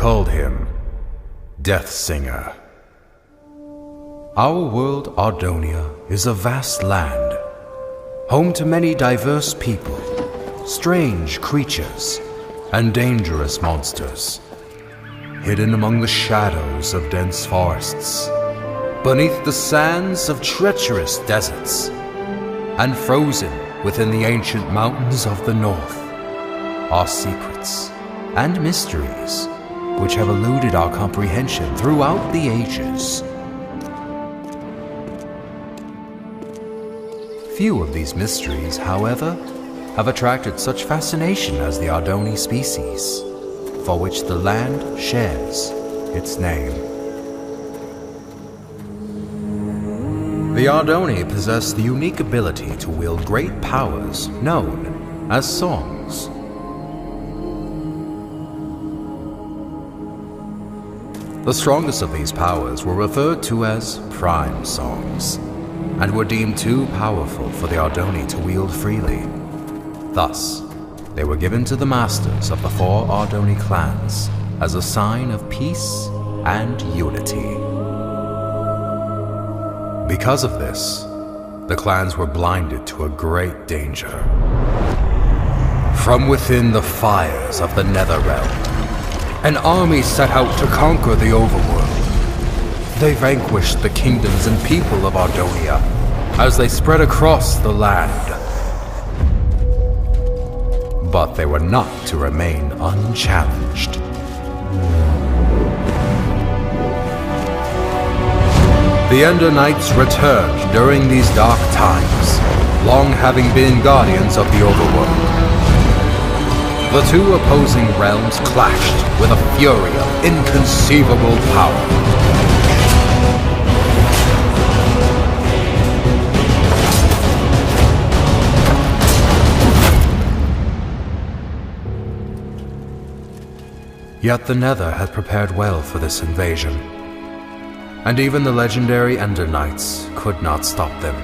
called him Deathsinger. Our world, Ardonia, is a vast land, home to many diverse people, strange creatures, and dangerous monsters, hidden among the shadows of dense forests, beneath the sands of treacherous deserts, and frozen within the ancient mountains of the north are secrets and mysteries which have eluded our comprehension throughout the ages. Few of these mysteries, however, have attracted such fascination as the Ardoni species, for which the land shares its name. The Ardoni possess the unique ability to wield great powers known as songs. The strongest of these powers were referred to as prime songs, and were deemed too powerful for the Ardoni to wield freely. Thus, they were given to the masters of the 4 Ardoni clans as a sign of peace and unity. Because of this, the clans were blinded to a great danger. From within the fires of the Netherrealm, an army set out to conquer the overworld. They vanquished the kingdoms and people of Ardonia as they spread across the land. But they were not to remain unchallenged. The Ender Knights returned during these dark times, long having been guardians of the overworld. The two opposing realms clashed with a fury of inconceivable power. Yet the Nether had prepared well for this invasion, and even the legendary Ender Knights could not stop them.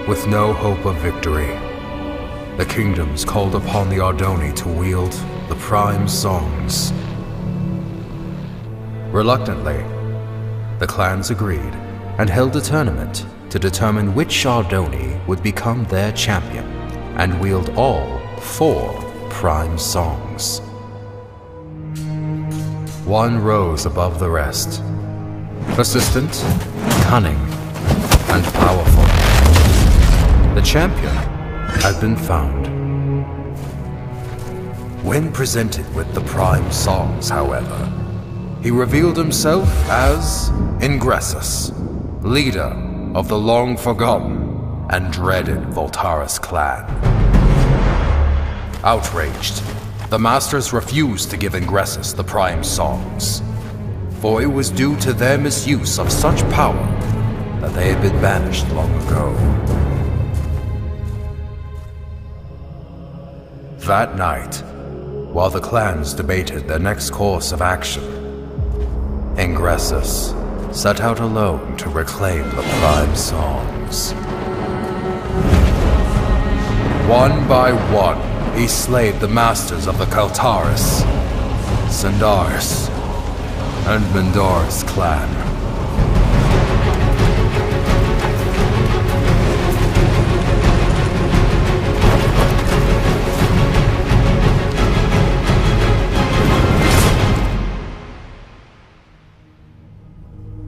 With no hope of victory, the kingdoms called upon the Ardoni to wield the prime songs. Reluctantly, the clans agreed and held a tournament to determine which Ardoni would become their champion and wield all 4 prime songs. One rose above the rest, persistent, cunning, and powerful. The champion had been found. When presented with the prime songs, however, he revealed himself as Ingressus, leader of the long-forgotten and dreaded Voltaris clan. Outraged, the Masters refused to give Ingressus the prime songs, for it was due to their misuse of such power that they had been banished long ago. That night, while the clans debated their next course of action, Ingressus set out alone to reclaim the prime songs. One by one, he slayed the masters of the Kaltaris, Sandaris, and Mendoris clan.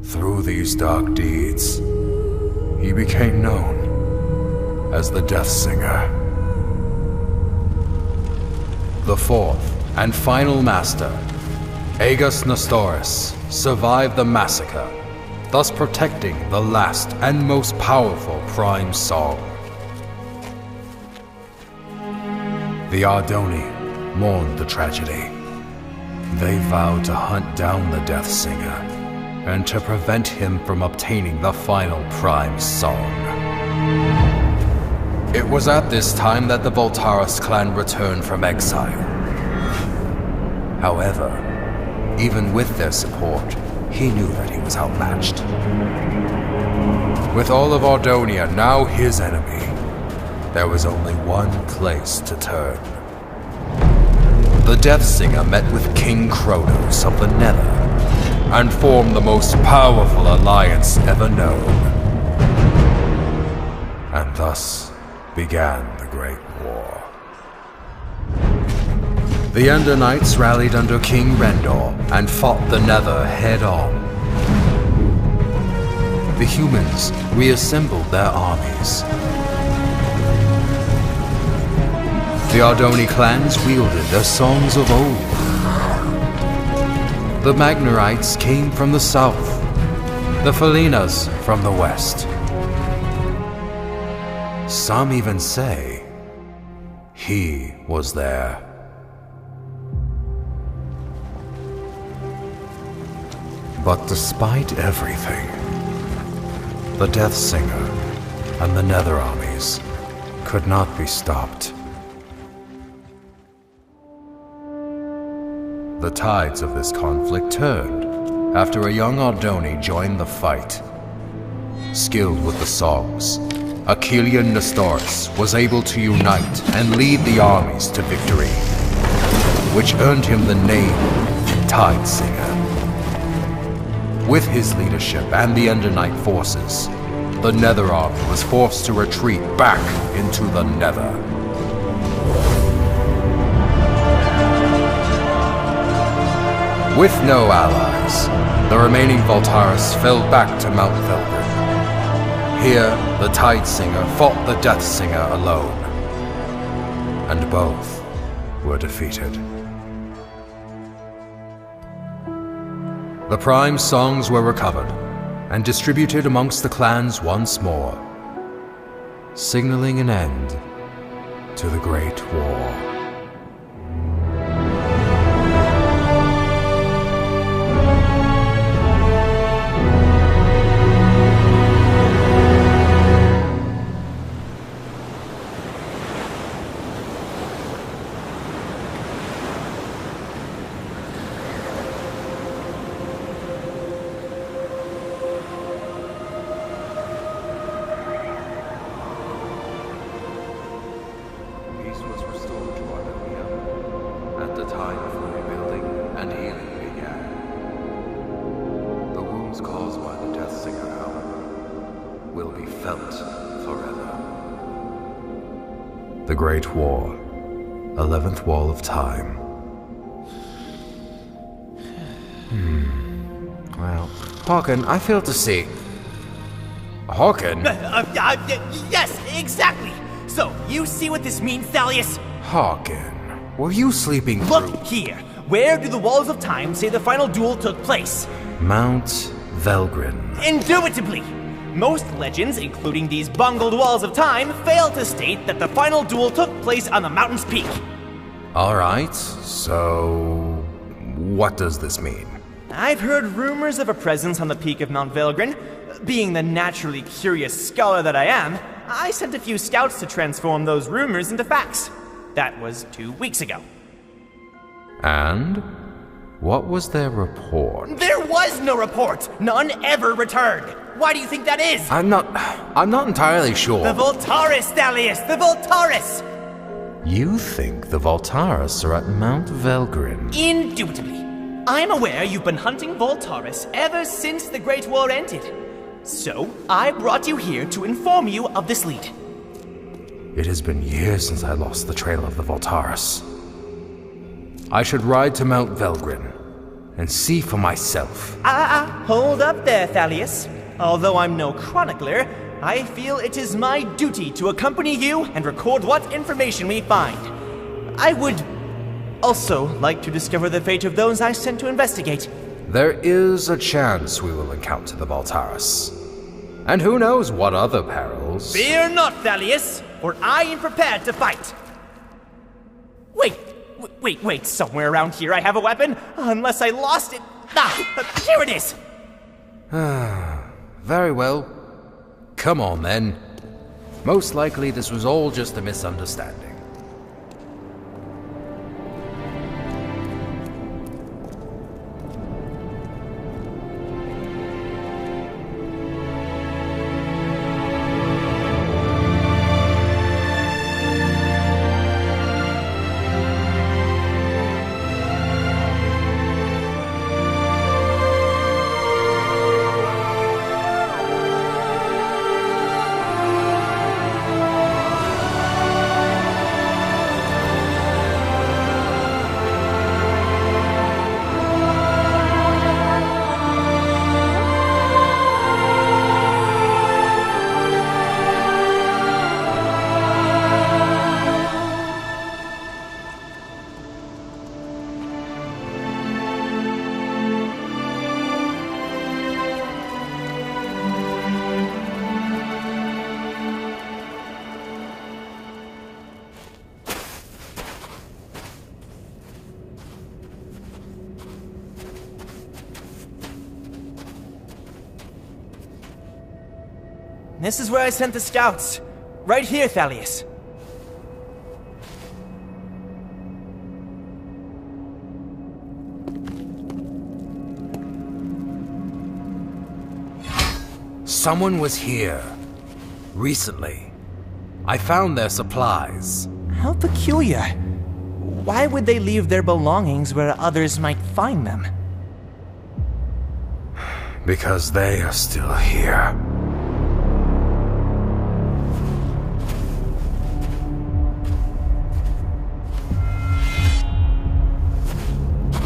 Through these dark deeds, he became known as the Deathsinger. The 4th and final master, Aegis Nestoris, survived the massacre, thus protecting the last and most powerful prime song. The Ardoni mourned the tragedy. They vowed to hunt down the Deathsinger and to prevent him from obtaining the final prime song. It was at this time that the Voltaris clan returned from exile. However, even with their support, he knew that he was outmatched. With all of Ardonia now his enemy, there was only one place to turn. the Death Singer met with King Kronos of the Nether and formed the most powerful alliance ever known. And thus began the Great War. The Ender Knights rallied under King Rendor and fought the Nether head-on. The humans reassembled their armies. The Ardoni clans wielded their songs of old. The Magnerites came from the south, the Felinas from the west. Some even say he was there. But despite everything, the Death Singer and the Nether armies could not be stopped. The tides of this conflict turned after a young Ardoni joined the fight. Skilled with the songs, Achillean Nestoris was able to unite and lead the armies to victory, which earned him the name Tide Singer. With his leadership and the Ender Knight forces, the Nether army was forced to retreat back into the Nether. With no allies, the remaining Voltaris fell back to Mount Velgrin. Here, the Tide Singer fought the Death Singer alone, and both were defeated. The Prime songs were recovered and distributed amongst the clans once more, signaling an end to the Great War. The Great War, 11th Wall of Time. Well, Harkon, I fail to see. Harkon? Yes, exactly! So, you see what this means, Thalius? Harkon, were you sleeping through? Look here! Where do the Walls of Time say the final duel took place? Mount Velgrin. Indubitably! Most legends, including these bungled Walls of Time, fail to state that the final duel took place on the mountain's peak. Alright, so what does this mean? I've heard rumors of a presence on the peak of Mount Velgrin. Being the naturally curious scholar that I am, I sent a few scouts to transform those rumors into facts. That was 2 weeks ago. And what was their report? There was no report! None ever returned! Why do you think that is? I'm not entirely sure. The Voltaris, Thalius! The Voltaris! You think the Voltaris are at Mount Velgrin? Indubitably. I'm aware you've been hunting Voltaris ever since the Great War ended. So, I brought you here to inform you of this lead. It has been years since I lost the trail of the Voltaris. I should ride to Mount Velgrin and see for myself. Hold up there, Thalius. Although I'm no chronicler, I feel it is my duty to accompany you and record what information we find. I would also like to discover the fate of those I sent to investigate. There is a chance we will encounter the Voltaris. And who knows what other perils. Fear not, Thalius, for I am prepared to fight. Wait, somewhere around here I have a weapon, unless I lost it. Here it is! Very well. Come on, then. Most likely this was all just a misunderstanding. This is where I sent the scouts. Right here, Thalius. Someone was here. Recently. I found their supplies. How peculiar. Why would they leave their belongings where others might find them? Because they are still here.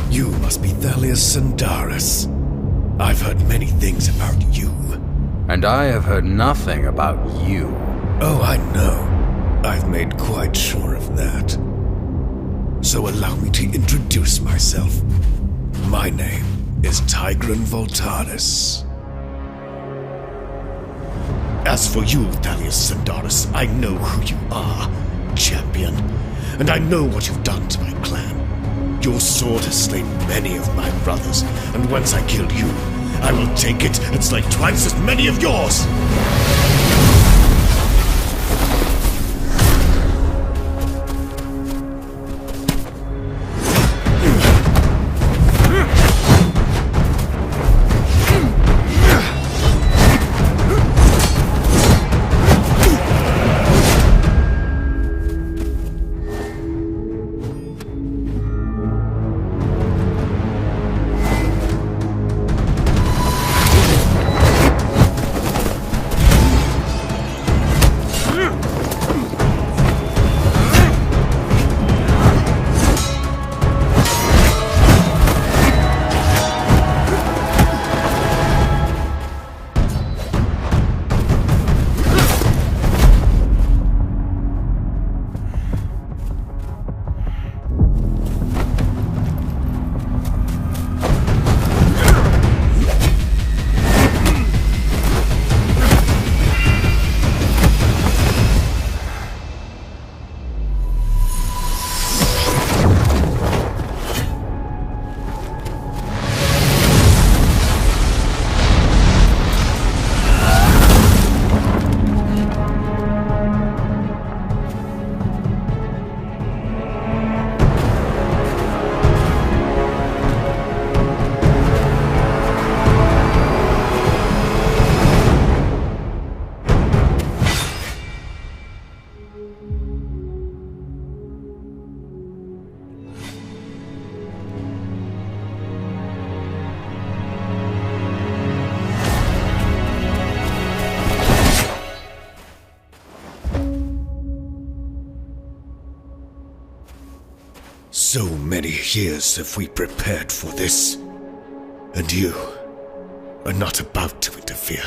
You must be Thalius Sandaris. I've heard many things about you. And I have heard nothing about you. Oh, I know. I've made quite sure of that. So allow me to introduce myself. My name is Tigran Voltaris. As for you, Thalius Sandaris, I know who you are, champion. And I know what you've done to my clan. Your sword has slain many of my brothers, and once I kill you, I will take it and slay twice as many of yours! So many years have we prepared for this, and you are not about to interfere.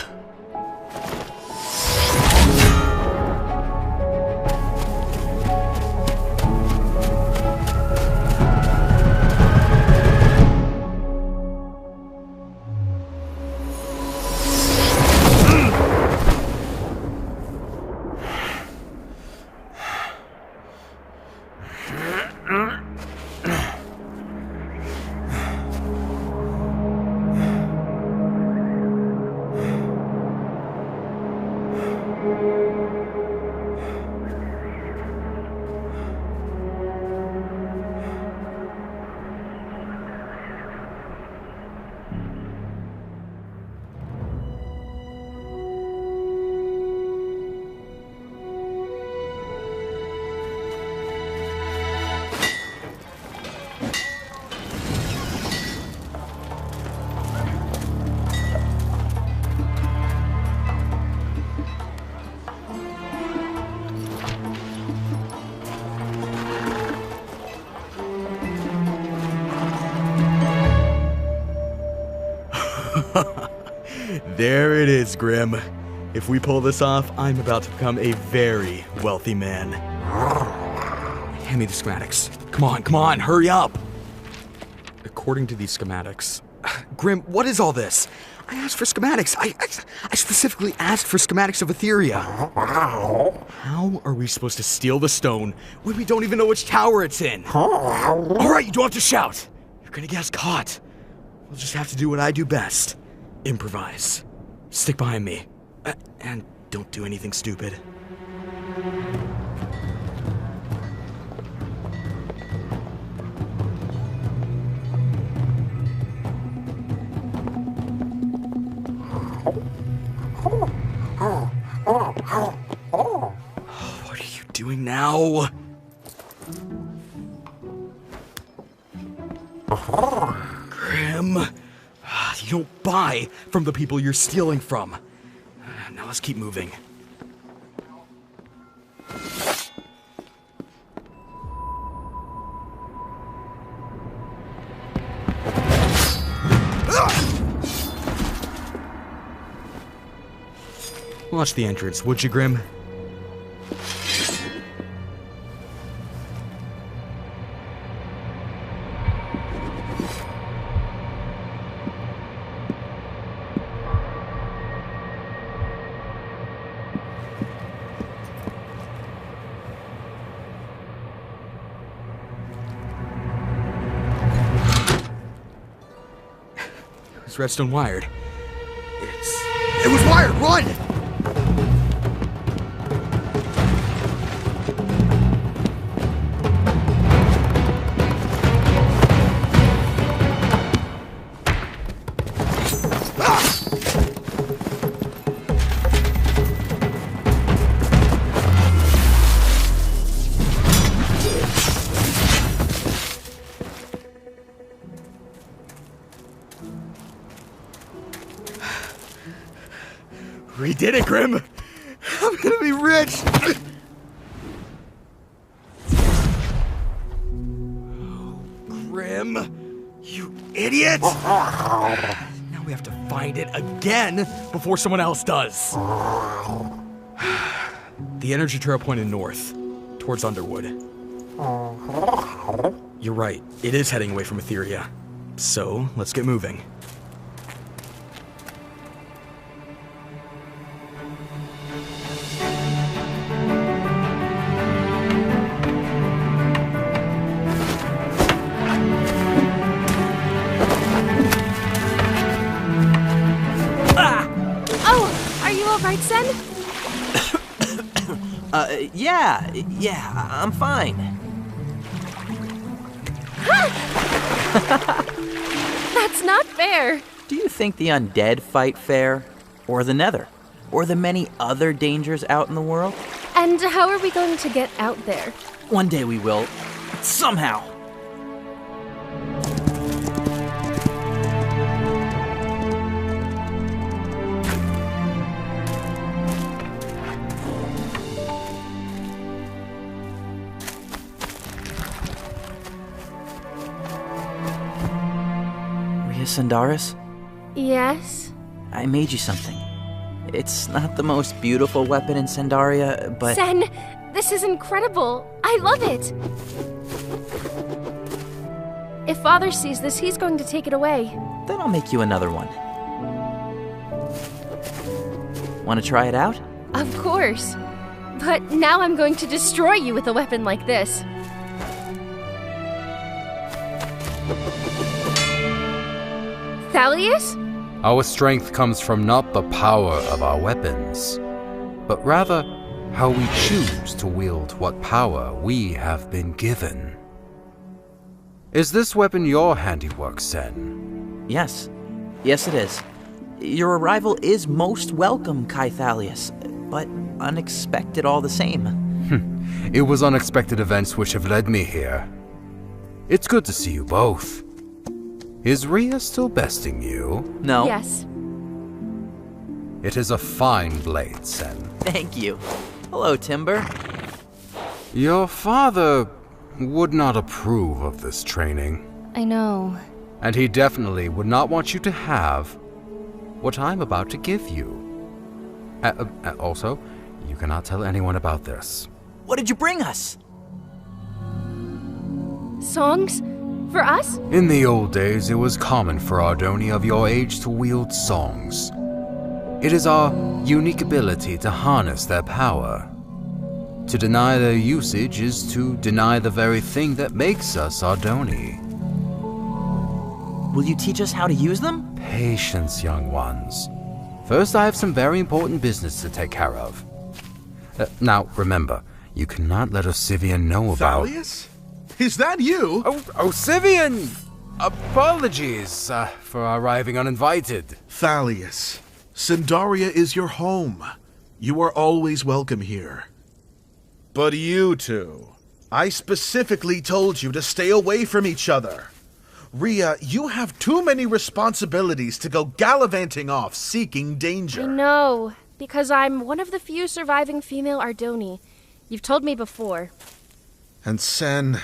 There it is, Grim. If we pull this off, I'm about to become a very wealthy man. Hand me the schematics. Come on, hurry up! According to these schematics... Grim, what is all this? I asked for schematics. I specifically asked for schematics of Etheria. How are we supposed to steal the stone when we don't even know which tower it's in? Alright, you don't have to shout! You're gonna get us caught. We'll just have to do what I do best. Improvise. Stick behind me. And don't do anything stupid. What are you doing now? Grim, you don't buy from the people you're stealing from. Now let's keep moving. Watch the entrance, would you, Grim? Is redstone wired? It was wired! Run! We did it, Grim! I'm gonna be rich! Oh, Grim, you idiot! Now we have to find it again before someone else does. The energy trail pointed north, towards Underwood. You're right, it is heading away from Etheria. So, let's get moving. Right, Sen? Yeah, I'm fine. That's not fair. Do you think the undead fight fair? Or the Nether? Or the many other dangers out in the world? And how are we going to get out there? One day we will. Somehow. Sandaris? Yes? I made you something. It's not the most beautiful weapon in Sandaria, but... Sen, this is incredible. I love it. If Father sees this, he's going to take it away. Then I'll make you another one. Want to try it out? Of course. But now I'm going to destroy you with a weapon like this. Thalius? Our strength comes from not the power of our weapons, but rather how we choose to wield what power we have been given. Is this weapon your handiwork, Sen? Yes. Yes, it is. Your arrival is most welcome, Kai Thalius, but unexpected all the same. It was unexpected events which have led me here. It's good to see you both. Is Rhea still besting you? No. Yes. It is a fine blade, Sen. Thank you. Hello, Timber. Your father would not approve of this training. I know. And he definitely would not want you to have what I'm about to give you. Also, you cannot tell anyone about this. What did you bring us? Songs? For us? In the old days, it was common for Ardoni of your age to wield songs. It is our unique ability to harness their power. To deny their usage is to deny the very thing that makes us Ardoni. Will you teach us how to use them? Patience, young ones. First, I have some very important business to take care of. Now, remember, you cannot let Osivian know about... Thalius? Is that you? Oh, Osivian! Apologies for arriving uninvited. Thalius, Sindaria is your home. You are always welcome here. But you two, I specifically told you to stay away from each other. Rhea, you have too many responsibilities to go gallivanting off seeking danger. I know, because I'm one of the few surviving female Ardoni. You've told me before. And Sen,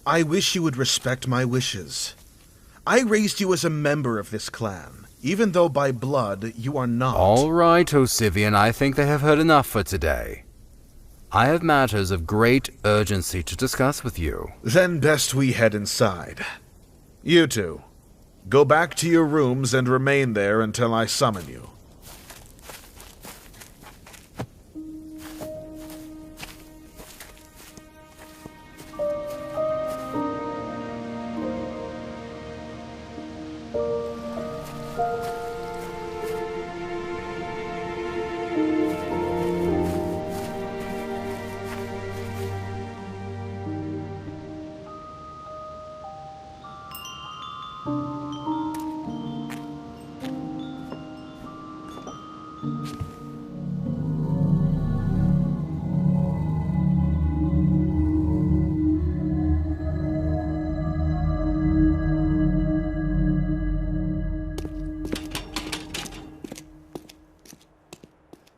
I wish you would respect my wishes. I raised you as a member of this clan, even though by blood you are not. All right, Osivian, I think they have heard enough for today. I have matters of great urgency to discuss with you. Then best we head inside. You two, go back to your rooms and remain there until I summon you.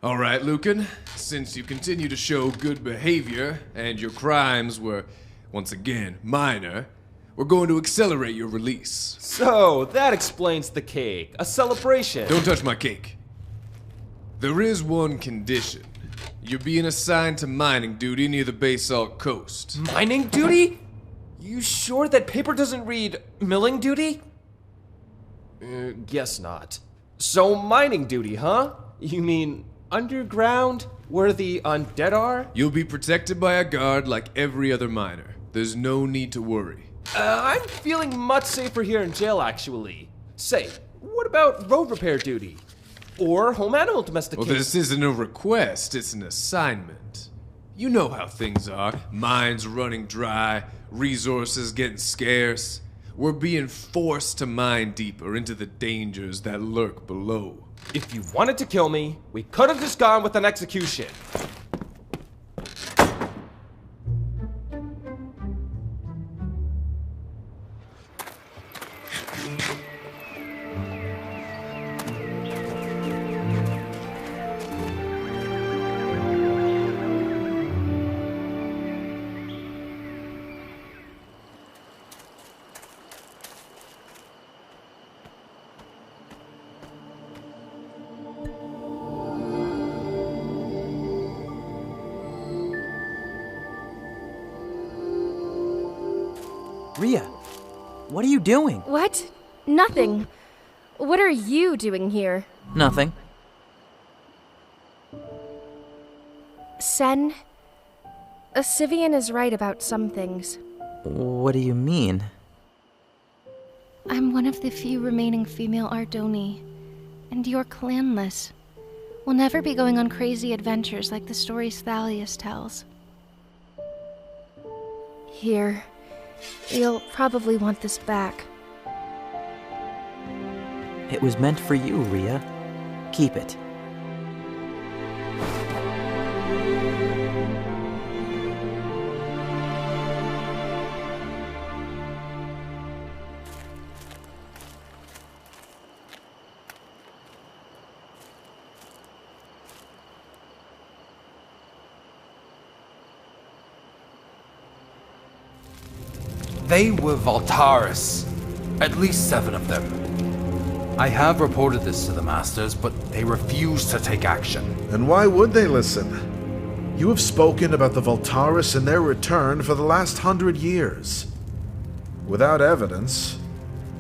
All right, Lucan, since you continue to show good behavior and your crimes were, once again, minor, we're going to accelerate your release. So, that explains the cake. A celebration. Don't touch my cake. There is one condition. You're being assigned to mining duty near the Basalt Coast. Mining duty? You sure that paper doesn't read milling duty? Guess not. So, mining duty, huh? You mean underground, where the undead are? You'll be protected by a guard like every other miner. There's no need to worry. I'm feeling much safer here in jail, actually. Say, what about road repair duty? Or home animal domestication? Well, this isn't a request, it's an assignment. You know how things are. Mines running dry, resources getting scarce. We're being forced to mine deeper into the dangers that lurk below. If you wanted to kill me, we could have just gone with an execution. Rhea, what are you doing? What? Nothing. What are you doing here? Nothing. Sen, Osivian is right about some things. What do you mean? I'm one of the few remaining female Ardoni, and you're clanless. We'll never be going on crazy adventures like the stories Thalius tells. Here. You'll probably want this back. It was meant for you, Rhea. Keep it. They were Voltaris. At least 7 of them. I have reported this to the Masters, but they refuse to take action. And why would they listen? You have spoken about the Voltaris and their return for the last 100 years. Without evidence,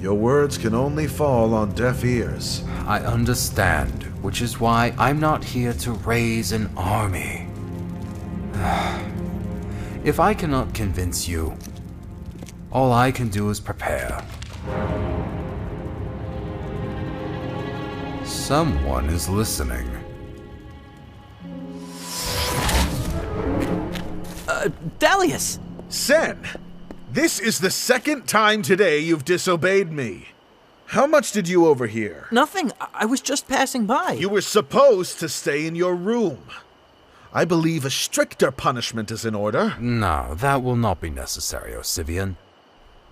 your words can only fall on deaf ears. I understand, which is why I'm not here to raise an army. If I cannot convince you, all I can do is prepare. Someone is listening. Thalius! Sen, this is the second time today you've disobeyed me. How much did you overhear? Nothing. I was just passing by. You were supposed to stay in your room. I believe a stricter punishment is in order. No, that will not be necessary, Osivian.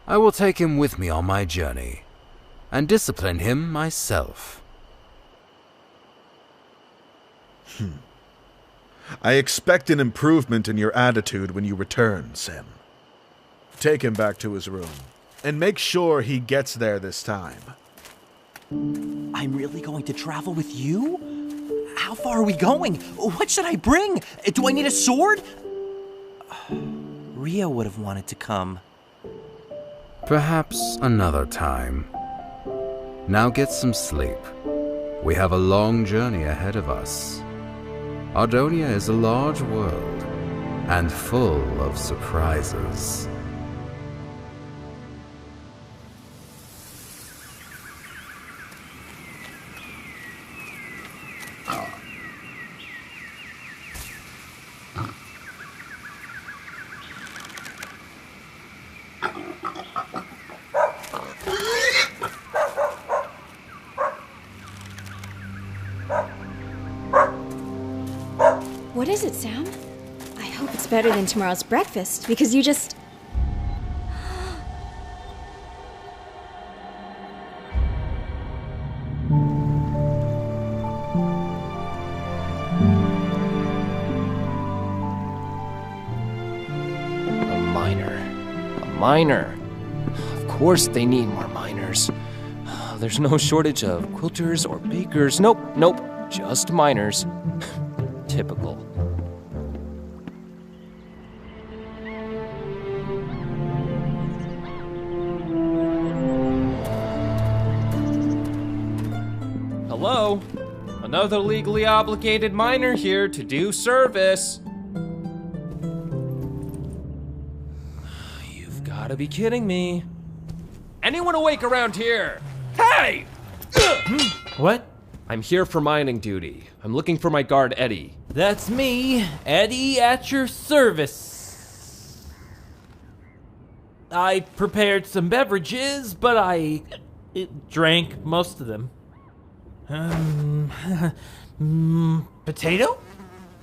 I will take him with me on my journey, and discipline him myself. I expect an improvement in your attitude when you return, Sen. Take him back to his room, and make sure he gets there this time. I'm really going to travel with you? How far are we going? What should I bring? Do I need a sword? Ria would have wanted to come. Perhaps another time. Now get some sleep. We have a long journey ahead of us. Ardonia is a large world, and full of surprises. What is it, Sam? I hope it's better than tomorrow's breakfast, because you just... A miner. Of course they need more miners. There's no shortage of quilters or bakers. Nope, just miners. Typical. Hello? Another legally obligated miner here to do service. You've gotta be kidding me. Anyone awake around here? Hey! What? I'm here for mining duty. I'm looking for my guard, Eddie. That's me, Eddie, at your service. I prepared some beverages, but I drank most of them. Potato?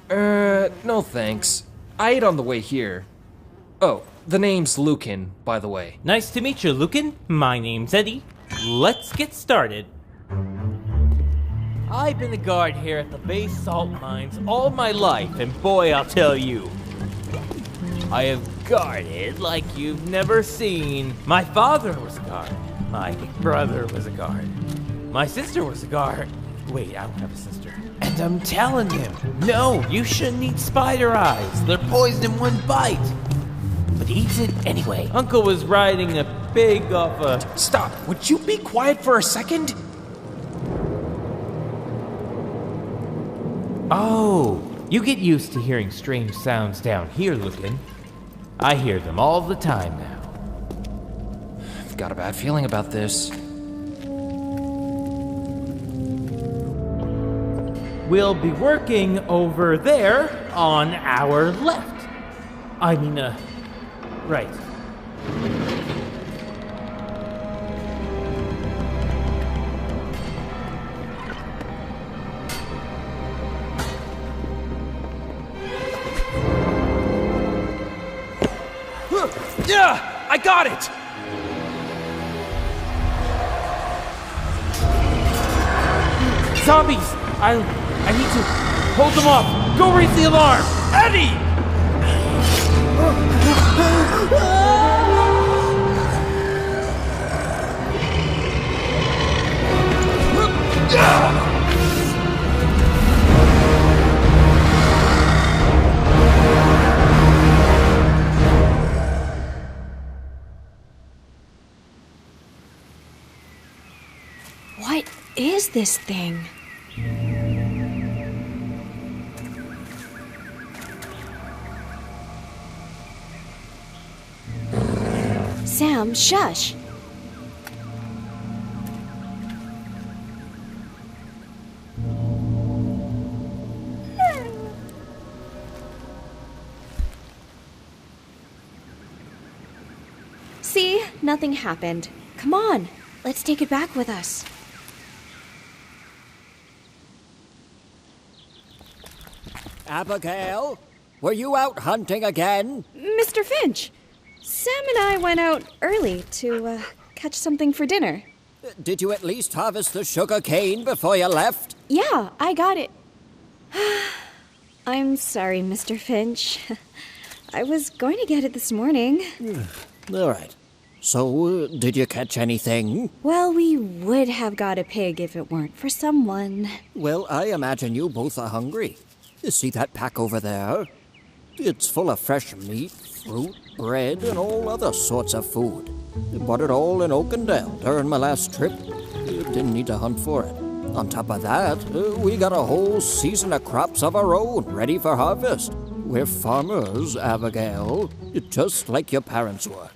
No thanks. I ate on the way here. Oh, the name's Lucan, by the way. Nice to meet you, Lucan. My name's Eddie. Let's get started. I've been a guard here at the base salt mines all my life, and boy, I'll tell you, I have guarded like you've never seen. My father was a guard. My brother was a guard. My sister was a guard. Wait, I don't have a sister. And I'm telling him, no, you shouldn't eat spider eyes. They're poisoned in one bite. But he eats it anyway. Uncle was riding a pig off a... Stop! Would you be quiet for a second? Oh, you get used to hearing strange sounds down here, Lucan. I hear them all the time now. I've got a bad feeling about this. We'll be working over there on our left. I mean, right. Yeah, I got it! Zombies! I need to hold them off. Go raise the alarm! Eddie! What is this thing? Sam, shush! nothing happened. Come on, let's take it back with us. Abigail, were you out hunting again? Mr. Finch, Sam and I went out early to catch something for dinner. Did you at least harvest the sugar cane before you left? Yeah, I got it. I'm sorry, Mr. Finch. I was going to get it this morning. All right. So, did you catch anything? Well, we would have got a pig if it weren't for someone. Well, I imagine you both are hungry. You see that pack over there? It's full of fresh meat, fruit, bread, and all other sorts of food. Bought it all in Oakendale during my last trip. Didn't need to hunt for it. On top of that, we got a whole season of crops of our own ready for harvest. We're farmers, Abigail, just like your parents were.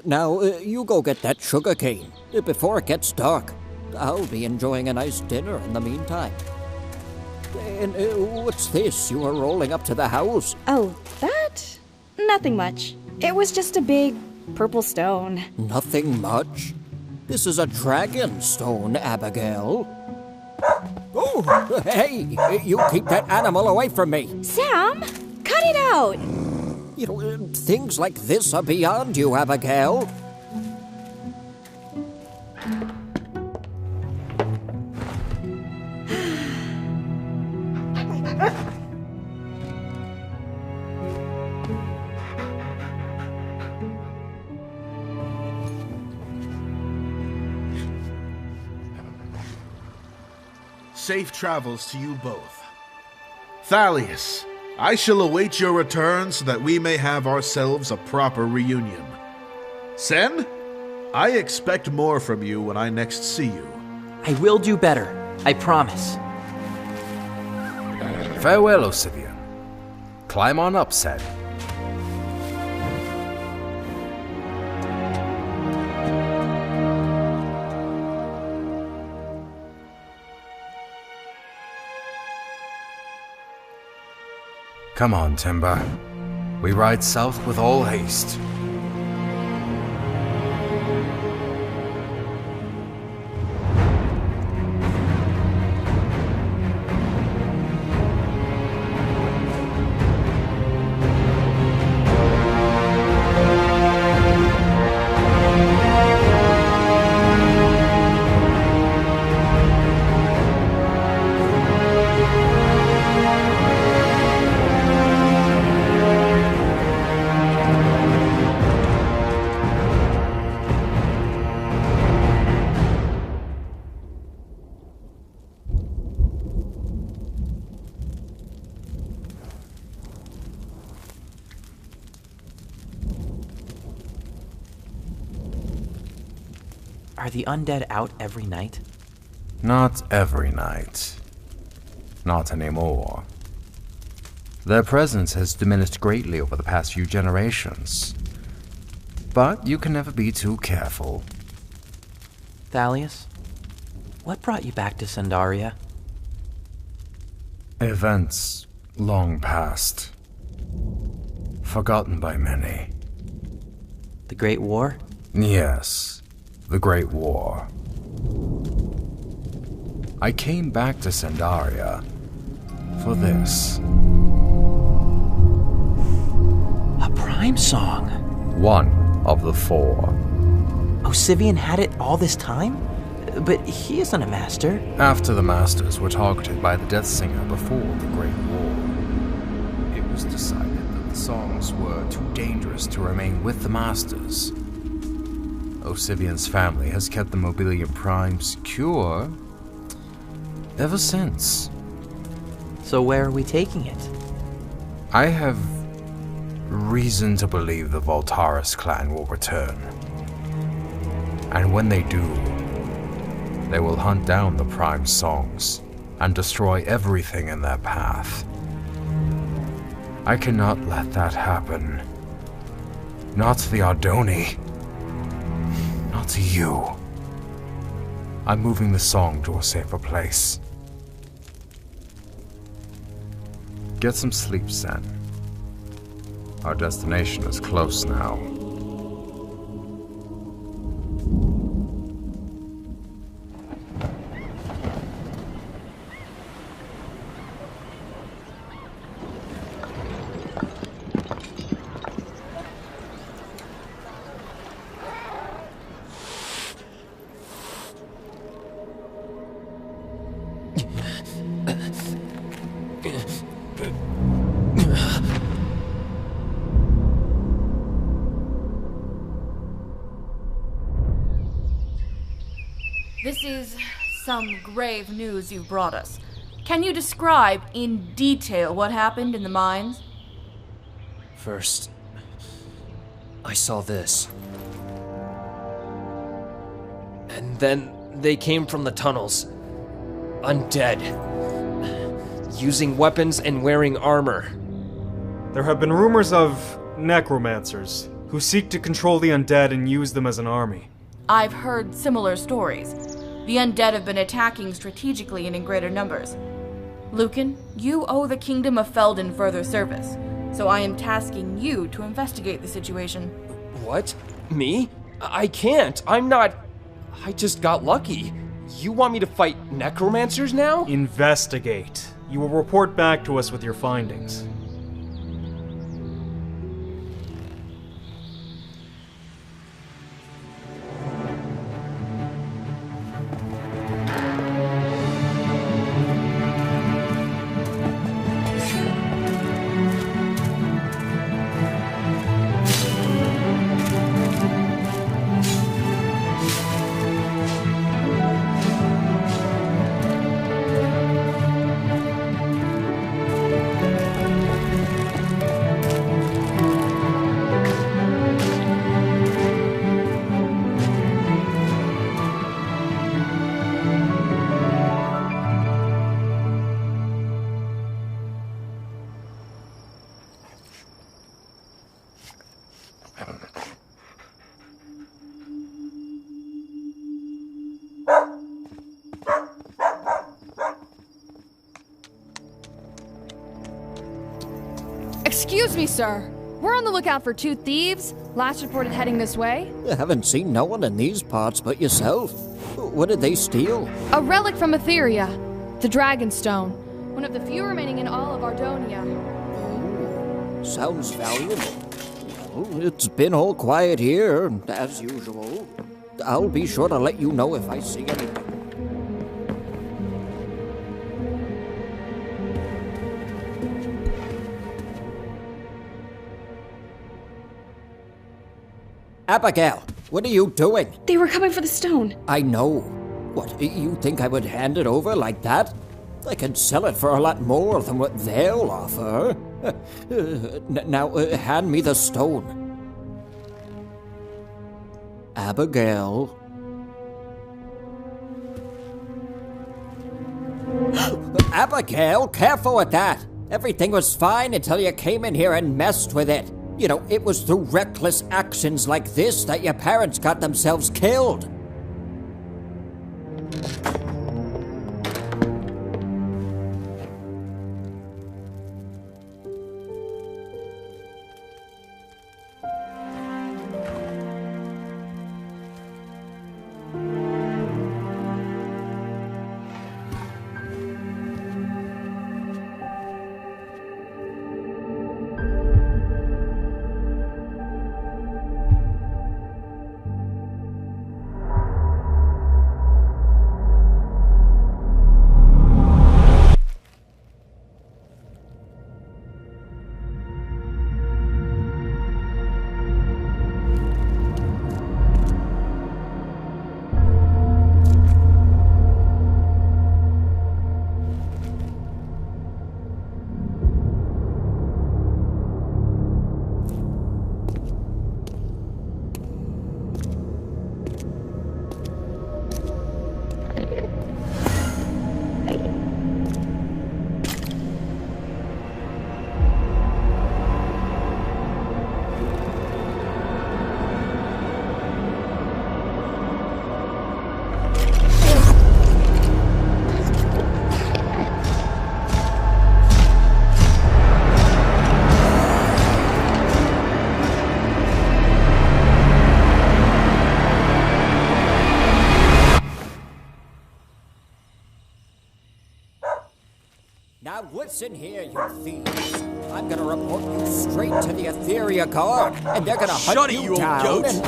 Now, you go get that sugar cane before it gets dark. I'll be enjoying a nice dinner in the meantime. And what's this you are rolling up to the house? Oh, that? Nothing much. It was just a big purple stone. Nothing much? This is a dragon stone, Abigail. Oh, hey, you keep that animal away from me. Sam, cut it out. You know, things like this are beyond you, Abigail. Safe travels to you both. Thalius, I shall await your return so that we may have ourselves a proper reunion. Sen, I expect more from you when I next see you. I will do better, I promise. Farewell, Osivian. Climb on up, Sen. Come on, Timber. We ride south with all haste. Are the undead out every night? Not every night. Not anymore. Their presence has diminished greatly over the past few generations. But you can never be too careful. Thalius, what brought you back to Sandaria? Events long past. Forgotten by many. The Great War? Yes. The Great War. I came back to Sandaria for this. A Prime song? One of the four. Osivian had it all this time? But he isn't a master. After the masters were targeted by the Death Singer before the Great War, it was decided that the songs were too dangerous to remain with the masters. Osivian's family has kept the Mobilium Prime secure ever since. So where are we taking it? I have reason to believe the Voltaris clan will return. And when they do, they will hunt down the Prime songs and destroy everything in their path. I cannot let that happen. Not to the Ardoni. Not to you. I'm moving the song to a safer place. Get some sleep, Sen. Our destination is close now. This is some grave news you've brought us. Can you describe in detail what happened in the mines? First, I saw this. And then they came from the tunnels. Undead. Using weapons and wearing armor. There have been rumors of necromancers who seek to control the undead and use them as an army. I've heard similar stories. The undead have been attacking strategically and in greater numbers. Lucan, you owe the Kingdom of Felden further service, so I am tasking you to investigate the situation. What? Me? I can't. I'm not... I just got lucky. You want me to fight necromancers now? Investigate. You will report back to us with your findings. Excuse me, sir. We're on the lookout for 2 thieves. Last reported heading this way. I haven't seen no one in these parts but yourself. What did they steal? A relic from Etheria. The Dragonstone. One of the few remaining in all of Ardonia. Sounds valuable. Well, it's been all quiet here, as usual. I'll be sure to let you know if I see anything. Abigail, what are you doing? They were coming for the stone. I know. What, you think I would hand it over like that? I can sell it for a lot more than what they'll offer. Now, hand me the stone. Abigail. Abigail, careful with that. Everything was fine until you came in here and messed with it. You know, it was through reckless actions like this that your parents got themselves killed. Now listen here, you thieves. I'm gonna report you straight to the Etheria Guard, and they're gonna hunt you down and...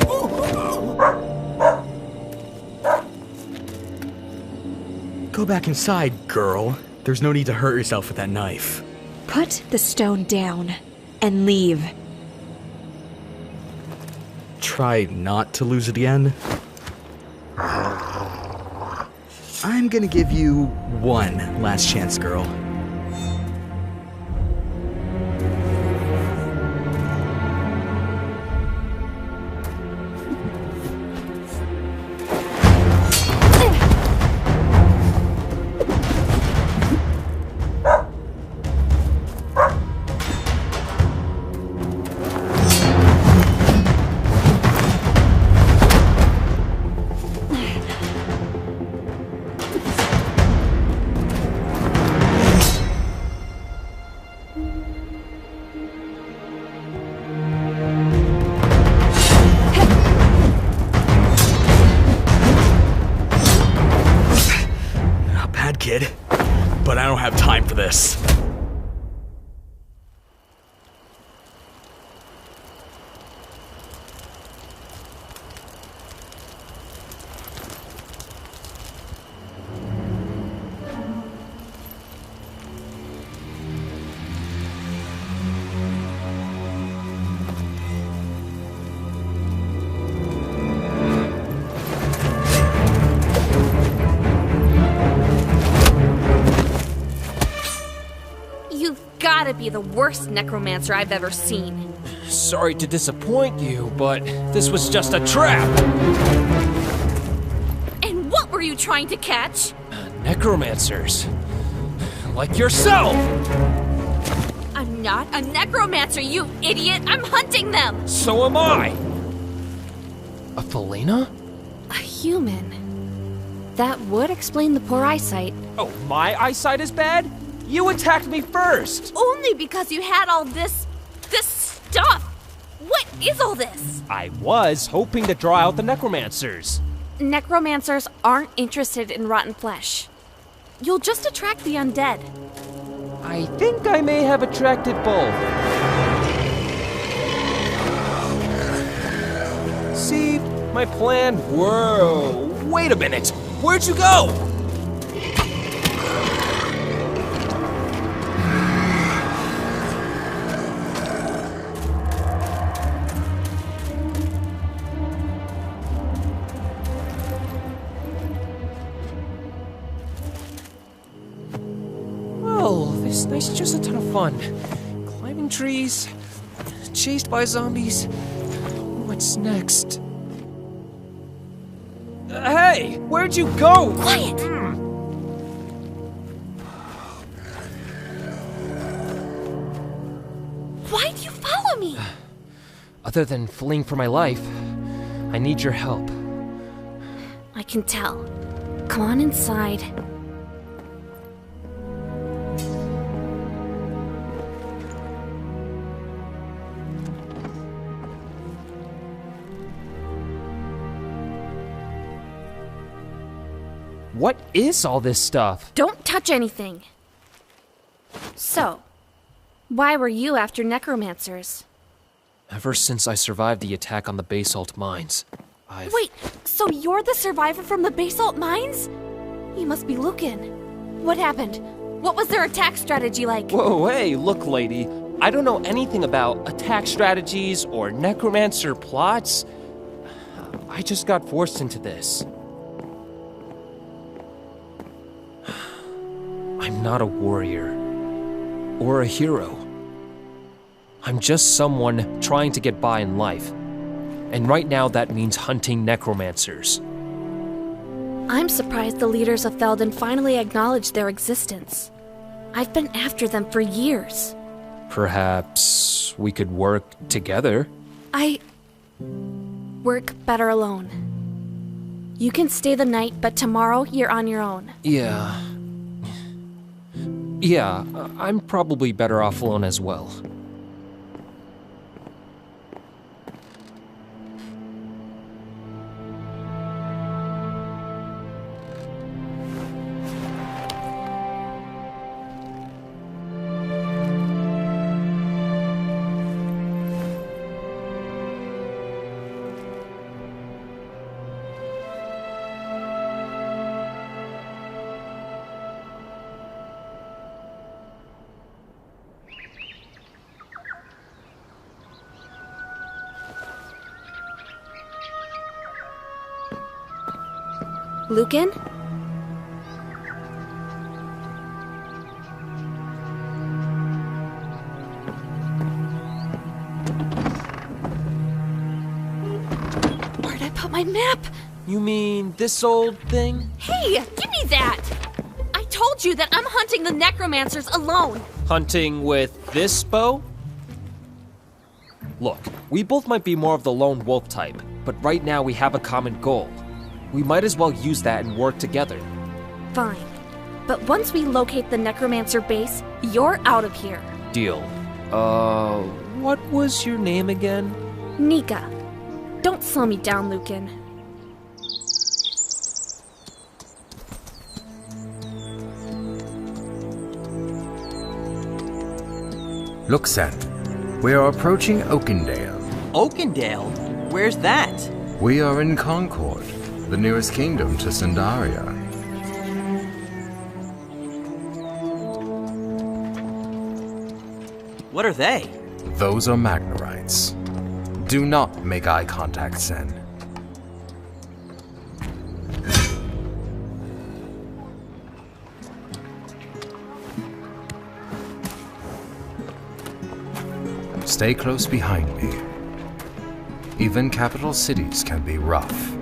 Go back inside, girl. There's no need to hurt yourself with that knife. Put the stone down and leave. Try not to lose it again. I'm gonna give you one last chance, girl. Kid, but I don't have time for this. Gotta be the worst necromancer I've ever seen. Sorry to disappoint you, but this was just a trap. And what were you trying to catch? Necromancers. Like yourself! I'm not a necromancer, you idiot! I'm hunting them! So am I! A Felina? A human. That would explain the poor eyesight. Oh, my eyesight is bad? You attacked me first! Only because you had all this stuff! What is all this? I was hoping to draw out the necromancers. Necromancers aren't interested in rotten flesh. You'll just attract the undead. I think I may have attracted both. See, my plan... Whoa, wait a minute! Where'd you go? This night's just a ton of fun. Climbing trees, chased by zombies. What's next? Hey, where'd you go? Quiet! Why do you follow me? Other than fleeing for my life, I need your help. I can tell. Come on inside. What is all this stuff? Don't touch anything. So, why were you after necromancers? Ever since I survived the attack on the basalt mines, I've... Wait, so you're the survivor from the basalt mines? You must be Lucan. What happened? What was their attack strategy like? Whoa, hey, look, lady. I don't know anything about attack strategies or necromancer plots. I just got forced into this. I'm not a warrior or a hero. I'm just someone trying to get by in life. And right now that means hunting necromancers. I'm surprised the leaders of Felden finally acknowledged their existence. I've been after them for years. Perhaps we could work together? I work better alone. You can stay the night, but tomorrow you're on your own. Yeah, I'm probably better off alone as well. Lucan? Where'd I put my map? You mean this old thing? Hey, give me that! I told you that I'm hunting the necromancers alone. Hunting with this bow? Look, we both might be more of the lone wolf type, but right now we have a common goal. We might as well use that and work together. Fine. But once we locate the necromancer base, you're out of here. Deal. What was your name again? Nika. Don't slow me down, Lucan. Look, Sen. We are approaching Oakendale. Oakendale? Where's that? We are in Concord, the nearest kingdom to Sandaria. What are they? Those are Magnarites. Do not make eye contact, Sen. Stay close behind me. Even capital cities can be rough.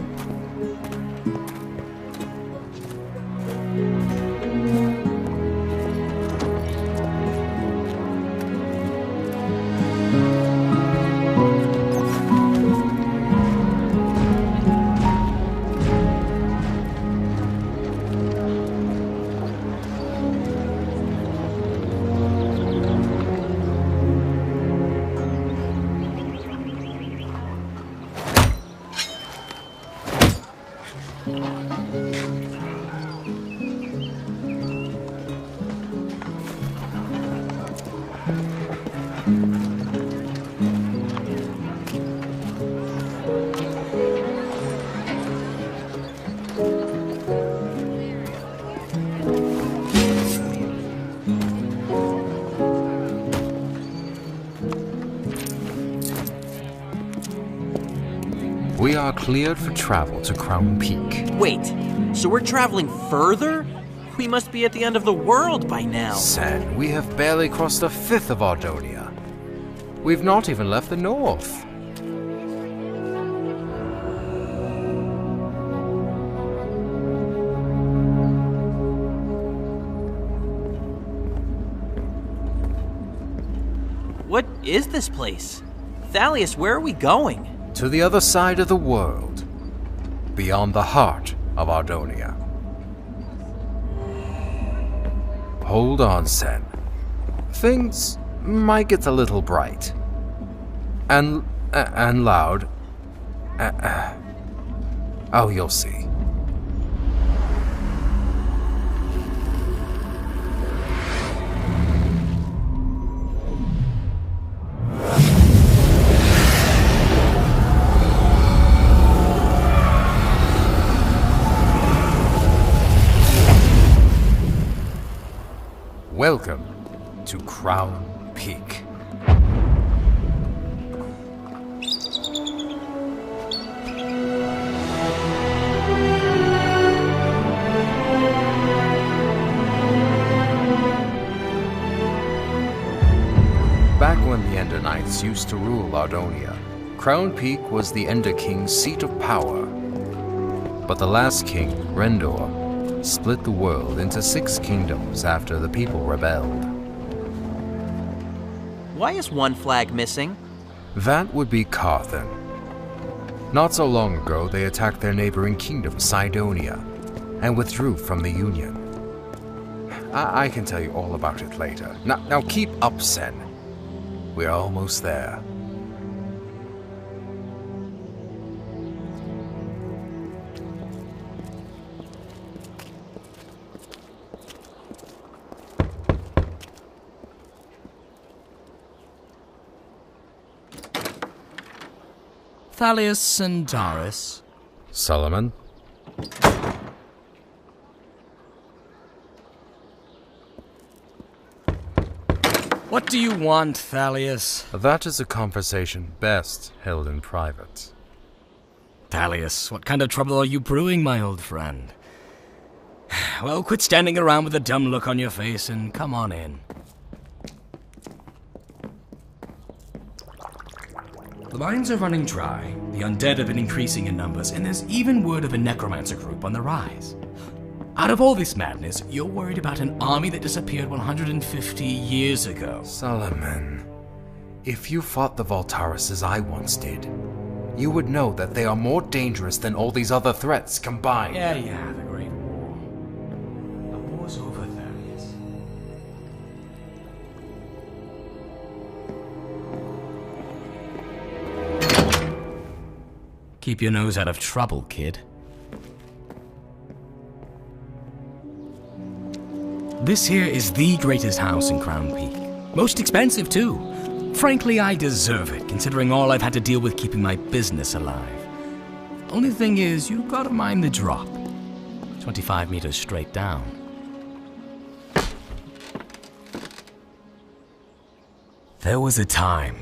We are cleared for travel to Crown Peak. Wait, so we're traveling further? We must be at the end of the world by now. Sen, we have barely crossed a fifth of Ardonia. We've not even left the north. What is this place? Thalius, where are we going? To the other side of the world, beyond the heart of Ardonia. Hold on, Sen. Things might get a little bright. And loud. Oh, you'll see. Welcome to Crown Peak. Back when the Ender Knights used to rule Ardonia, Crown Peak was the Ender King's seat of power. But the last king, Rendor, split the world into 6 kingdoms after the people rebelled. Why is one flag missing? That would be Carthan. Not so long ago, they attacked their neighboring kingdom, Cydonia, and withdrew from the Union. I can tell you all about it later. Now keep up, Sen. We're almost there. Thalius and Doris. Solomon? What do you want, Thalius? That is a conversation best held in private. Thalius, what kind of trouble are you brewing, my old friend? Well, quit standing around with a dumb look on your face and come on in. The mines are running dry, the undead have been increasing in numbers, and there's even word of a necromancer group on the rise. Out of all this madness, you're worried about an army that disappeared 150 years ago. Solomon, if you fought the Voltaris as I once did, you would know that they are more dangerous than all these other threats combined. Yeah, the Great War. The war's over, Thalius. Keep your nose out of trouble, kid. This here is the greatest house in Crown Peak. Most expensive, too. Frankly, I deserve it, considering all I've had to deal with keeping my business alive. Only thing is, you gotta mind the drop. 25 meters straight down. There was a time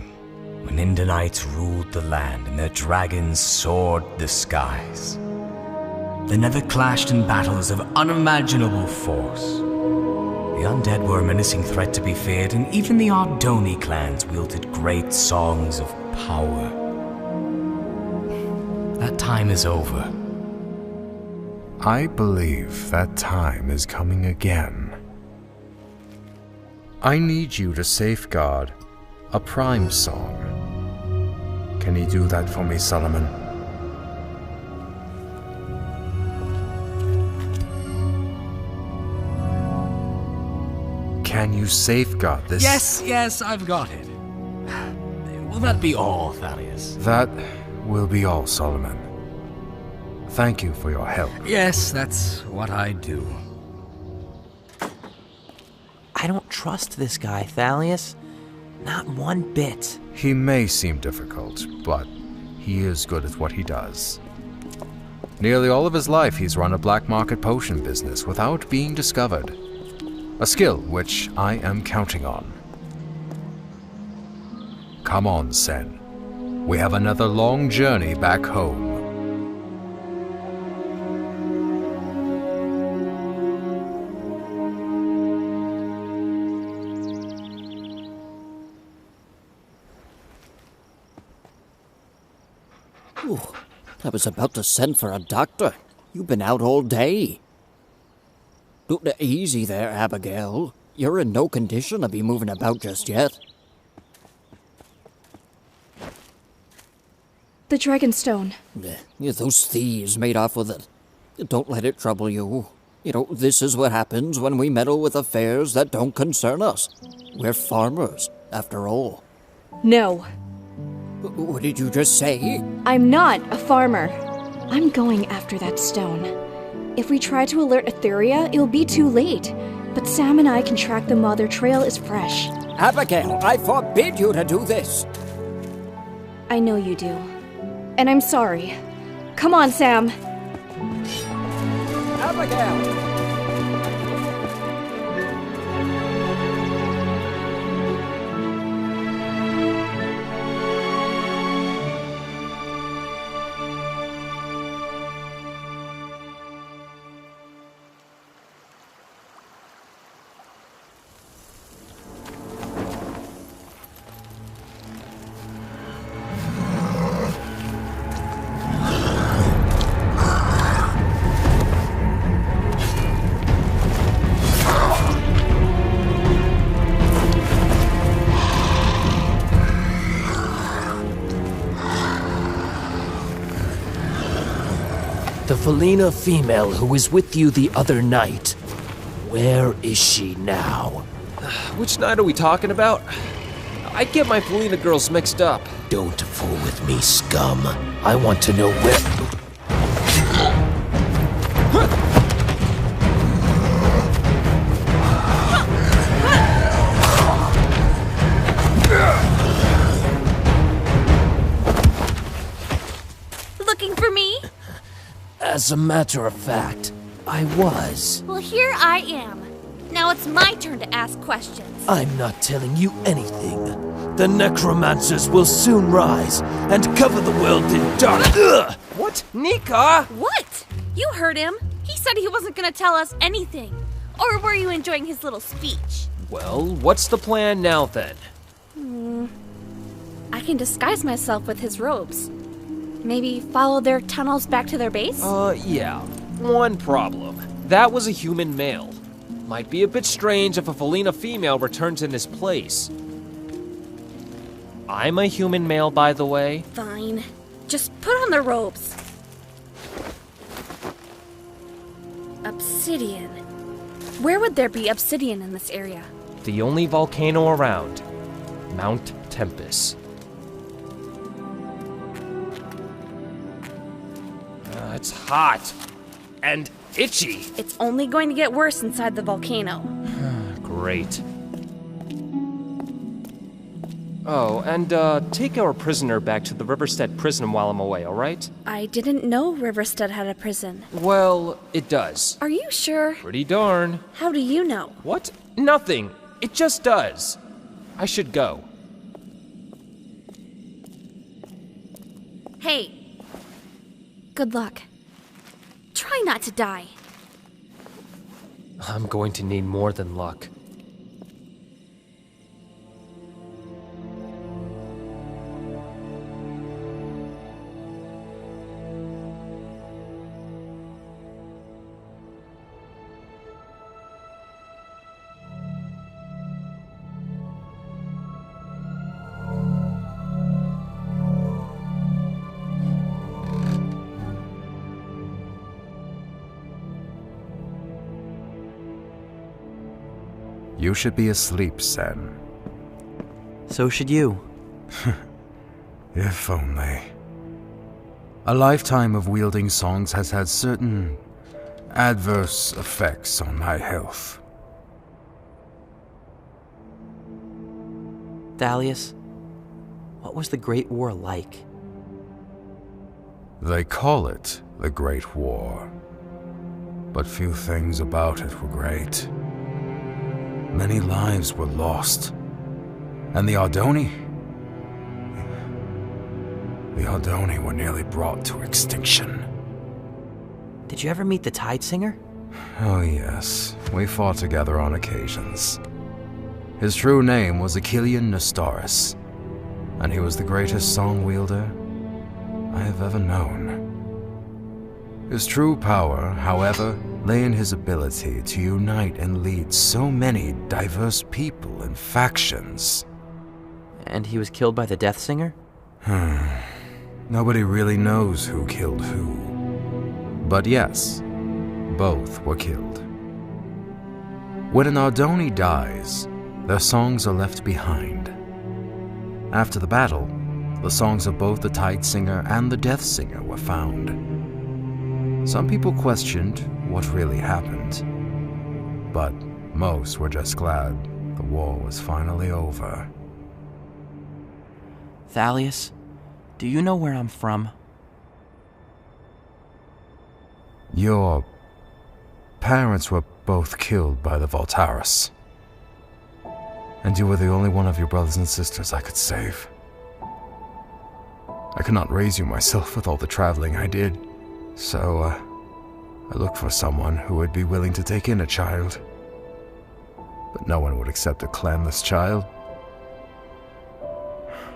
when Indanites ruled the land and their dragons soared the skies. They never clashed in battles of unimaginable force. The undead were a menacing threat to be feared, and even the Ardoni clans wielded great songs of power. That time is over. I believe that time is coming again. I need you to safeguard a prime song. Can you do that for me, Solomon? Can you safeguard this? Yes, I've got it. Will that be all, Thalius? That will be all, Solomon. Thank you for your help. Yes, that's what I do. I don't trust this guy, Thalius. Not one bit. He may seem difficult, but he is good at what he does. Nearly all of his life he's run a black market potion business without being discovered. A skill which I am counting on. Come on, Sen. We have another long journey back home. Ooh, I was about to send for a doctor. You've been out all day. Easy there, Abigail. You're in no condition to be moving about just yet. The Dragonstone. Those thieves made off with it. Don't let it trouble you. You know, this is what happens when we meddle with affairs that don't concern us. We're farmers, after all. No. What did you just say? I'm not a farmer. I'm going after that stone. If we try to alert Etheria, it'll be too late. But Sam and I can track them while their trail is fresh. Abigail, I forbid you to do this. I know you do. And I'm sorry. Come on, Sam. Abigail! The Felina female who was with you the other night. Where is she now? Which night are we talking about? I get my Felina girls mixed up. Don't fool with me, scum. I want to know where... Looking for me? As a matter of fact, I was. Well, here I am. Now it's my turn to ask questions. I'm not telling you anything. The necromancers will soon rise and cover the world in dark. What? Nika! What? You heard him. He said he wasn't gonna tell us anything. Or were you enjoying his little speech? Well, what's the plan now then? I can disguise myself with his robes. Maybe follow their tunnels back to their base? Yeah. One problem. That was a human male. Might be a bit strange if a Felina female returns in his place. I'm a human male, by the way. Fine. Just put on the robes. Obsidian. Where would there be obsidian in this area? The only volcano around. Mount Tempest. It's hot. And itchy. It's only going to get worse inside the volcano. Great. Oh, and take our prisoner back to the Riverstead prison while I'm away, alright? I didn't know Riverstead had a prison. Well, it does. Are you sure? Pretty darn. How do you know? What? Nothing. It just does. I should go. Hey. Good luck. Try not to die. I'm going to need more than luck. You should be asleep, Sen. So should you. If only. A lifetime of wielding songs has had certain adverse effects on my health. Thalius, what was the Great War like? They call it the Great War, but few things about it were great. Many lives were lost, and the Ardoni were nearly brought to extinction. Did you ever meet the Tide Singer? Oh yes, we fought together on occasions. His true name was Achillean Nestoris, and he was the greatest song wielder I have ever known. His true power, however, lay in his ability to unite and lead so many diverse people and factions. And he was killed by the Death Singer? Nobody really knows who killed who. But yes, both were killed. When an Ardoni dies, their songs are left behind. After the battle, the songs of both the Tide Singer and the Death Singer were found. Some people questioned what really happened, but most were just glad the war was finally over. Thalius, do you know where I'm from? Your parents were both killed by the Voltaris, and you were the only one of your brothers and sisters I could save. I could not raise you myself with all the traveling I did, so I looked for someone who would be willing to take in a child. But no one would accept a clanless child.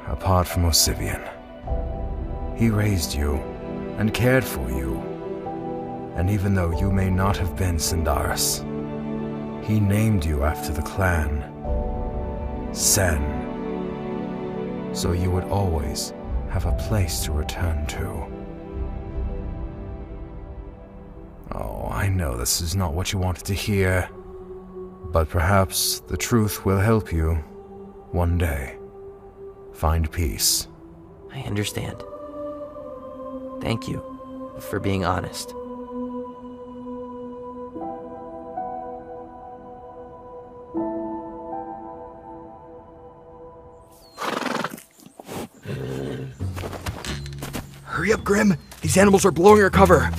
Apart from Osivian. He raised you and cared for you. And even though you may not have been Sindaris, he named you after the clan, Sen. So you would always have a place to return to. Oh, I know this is not what you wanted to hear, but perhaps the truth will help you, one day, find peace. I understand. Thank you for being honest. Hurry up, Grim! These animals are blowing our cover!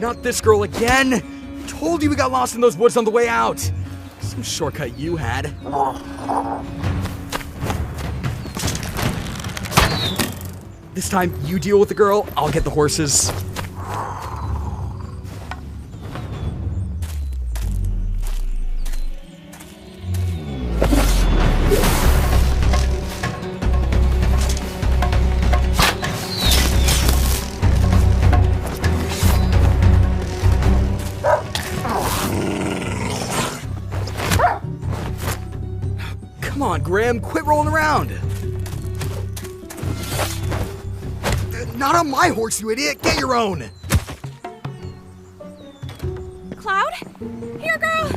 not this girl again! Told you we got lost in those woods on the way out! Some shortcut you had. This time, you deal with the girl, I'll get the horses. Come on, Grim, quit rolling around! Not on my horse, you idiot! Get your own! Cloud? Here, girl!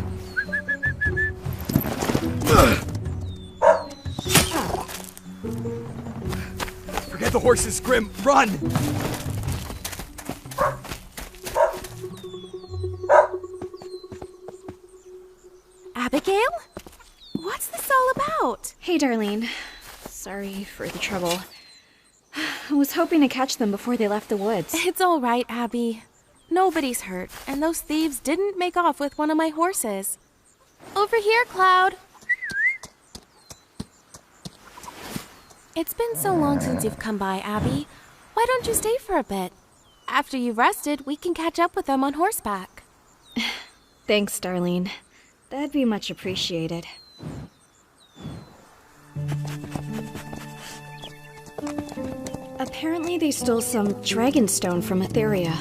Forget the horses, Grim! Run! Abigail? What's this all about? Hey, Darlene. Sorry for the trouble. I was hoping to catch them before they left the woods. It's all right, Abby. Nobody's hurt, and those thieves didn't make off with one of my horses. Over here, Cloud. It's been so long since you've come by, Abby. Why don't you stay for a bit? After you've rested, we can catch up with them on horseback. Thanks, Darlene. That'd be much appreciated. Apparently they stole some dragonstone from Etheria.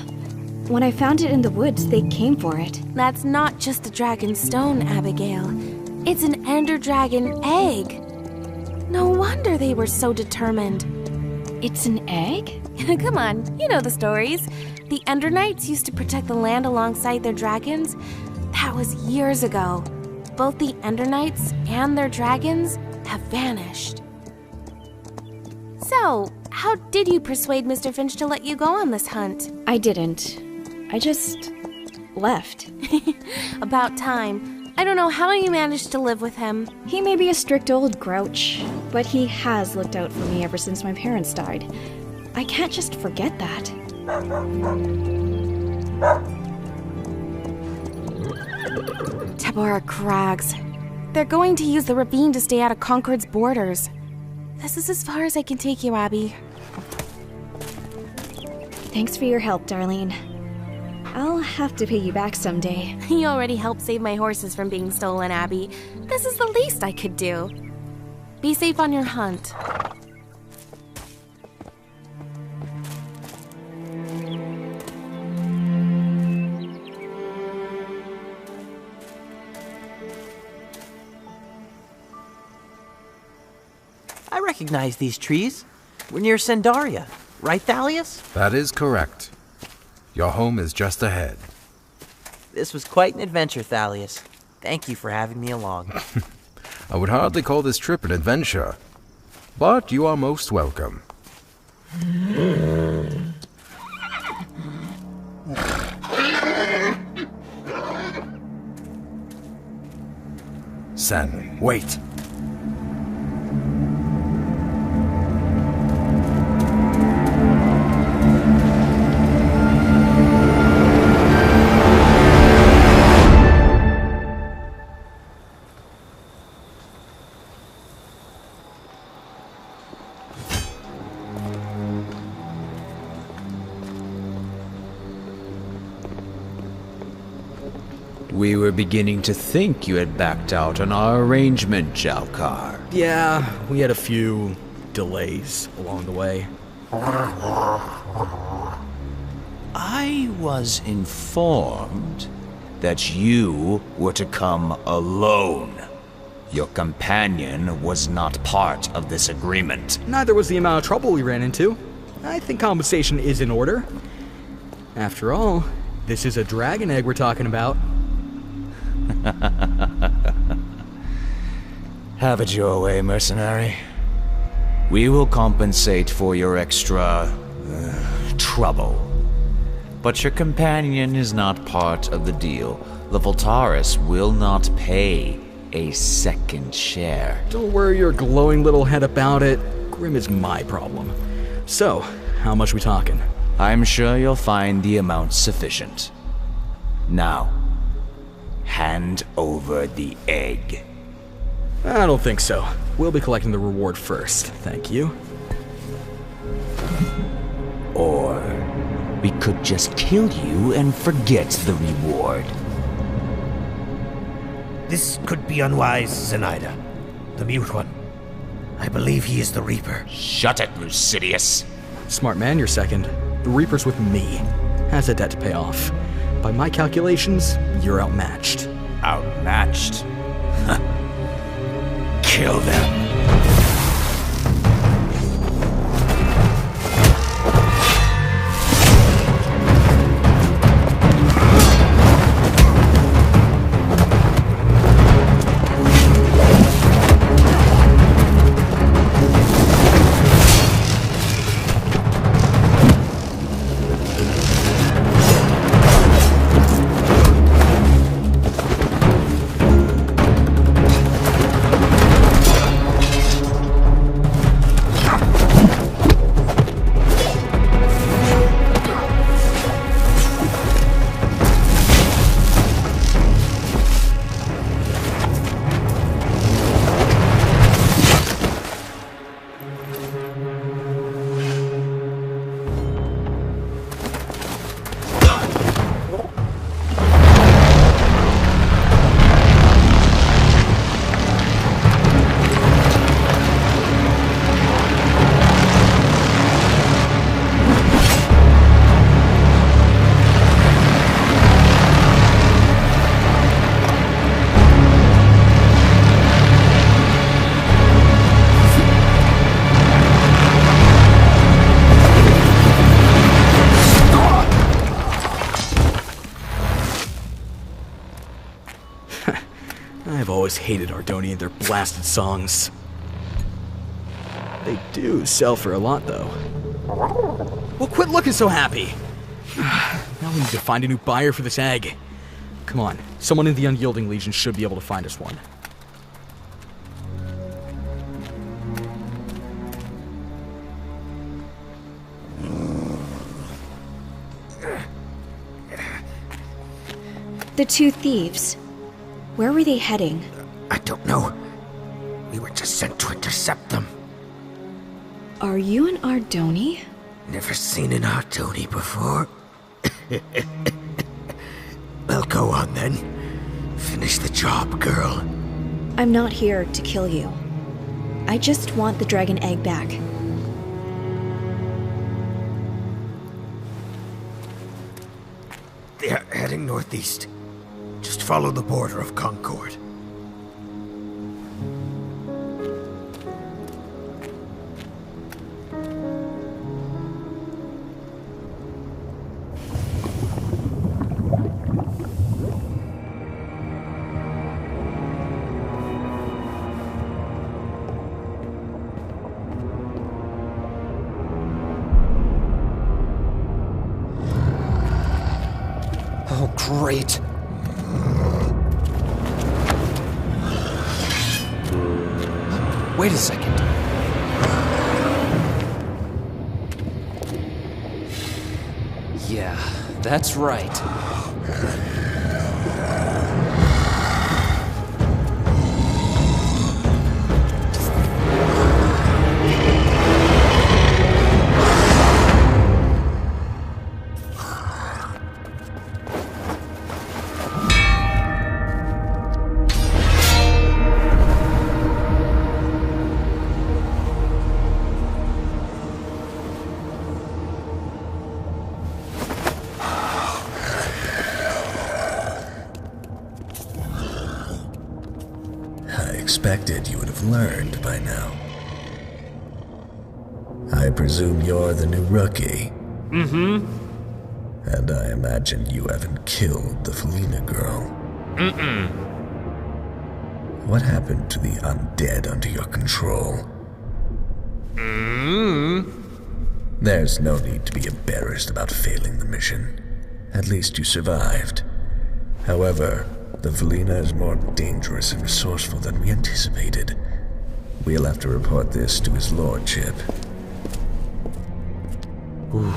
When I found it in the woods, they came for it. That's not just a dragon stone, Abigail. It's an ender dragon egg. No wonder they were so determined. It's an egg? Come on, you know the stories. The Ender Knights used to protect the land alongside their dragons. That was years ago. Both the Ender Knights and their dragons have vanished. So, how did you persuade Mr. Finch to let you go on this hunt? I didn't. I just left. About time. I don't know how you managed to live with him. He may be a strict old grouch, but he has looked out for me ever since my parents died. I can't just forget that. Tabora Crags. They're going to use the ravine to stay out of Concord's borders. This is as far as I can take you, Abby. Thanks for your help, Darlene. I'll have to pay you back someday. You already helped save my horses from being stolen, Abby. This is the least I could do. Be safe on your hunt. I recognize these trees. We're near Sendaria, right, Thalius? That is correct. Your home is just ahead. This was quite an adventure, Thalius. Thank you for having me along. I would hardly call this trip an adventure, but you are most welcome. Sen, wait. We were beginning to think you had backed out on our arrangement, Jalkar. Yeah, we had a few delays along the way. I was informed that you were to come alone. Your companion was not part of this agreement. Neither was the amount of trouble we ran into. I think compensation is in order. After all, this is a dragon egg we're talking about. Have it your way, mercenary. We will compensate for your extra trouble. But your companion is not part of the deal. The Voltaris will not pay a second share. Don't worry your glowing little head about it. Grim is my problem. So, how much we talking? I'm sure you'll find the amount sufficient. Now, hand over the egg. I don't think so. We'll be collecting the reward first, thank you. Or we could just kill you and forget the reward. This could be unwise, Zenaida. The Mute One. I believe he is the Reaper. Shut it, Lucidius. Smart man, you're second. The Reaper's with me. Has a debt to pay off. By my calculations, you're outmatched. Outmatched? Kill them. I've always hated Ardoni and their blasted songs. They do sell for a lot, though. Well, quit looking so happy! Now we need to find a new buyer for this egg. Come on, someone in the Unyielding Legion should be able to find us one. The two thieves. Where were they heading? I don't know. We were just sent to intercept them. Are you an Ardoni? Never seen an Ardoni before. Well, go on then. Finish the job, girl. I'm not here to kill you. I just want the dragon egg back. They're heading northeast. Just follow the border of Concord. Oh, great. Wait a second. Yeah, that's right. Expected you would have learned by now. I presume you're the new rookie. Mm-hmm. And I imagine you haven't killed the Felina girl. Mm-mm. What happened to the undead under your control? There's no need to be embarrassed about failing the mission. At least you survived. However, the Felina is more dangerous and resourceful than we anticipated. We'll have to report this to his lordship. Ooh,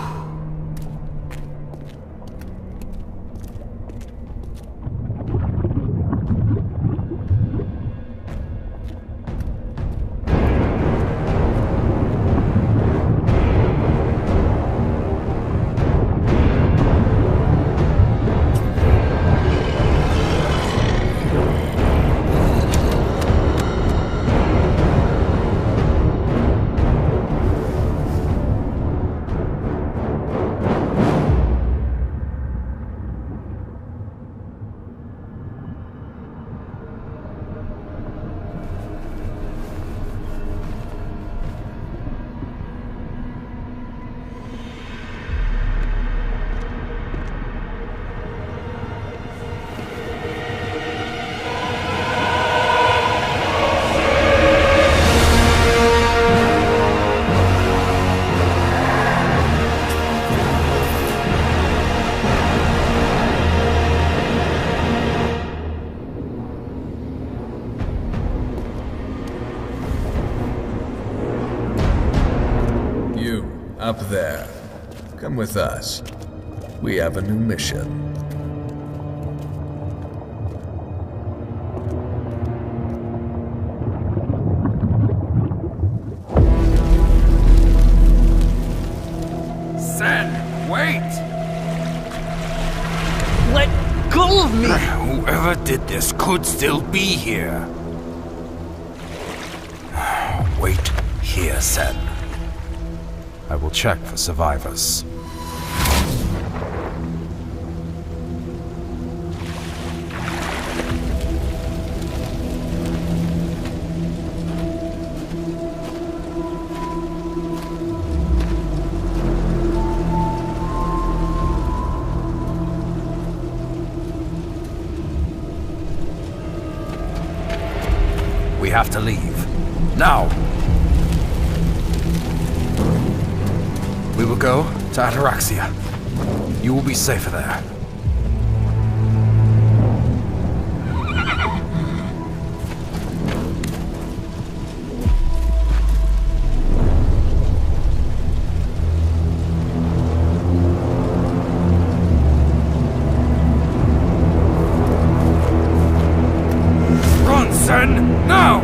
Up there. Come with us. We have a new mission. Sen, wait! Let go of me! Whoever did this could still be here. Wait here, Sen. I will check for survivors. We have to leave. Now! We will go to Ataraxia. You will be safer there. Run, Sen! Now!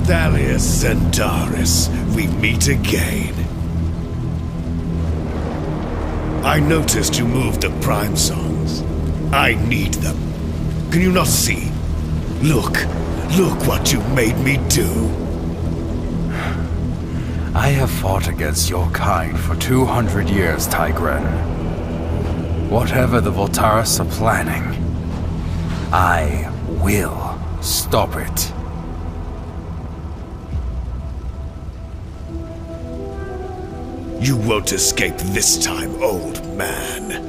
Thalius Centaurus, we meet again. I noticed you moved the Prime Songs. I need them. Can you not see? Look what you made me do. I have fought against your kind for 200 years, Tigren. Whatever the Voltaris are planning, I will stop it. You won't escape this time, old man.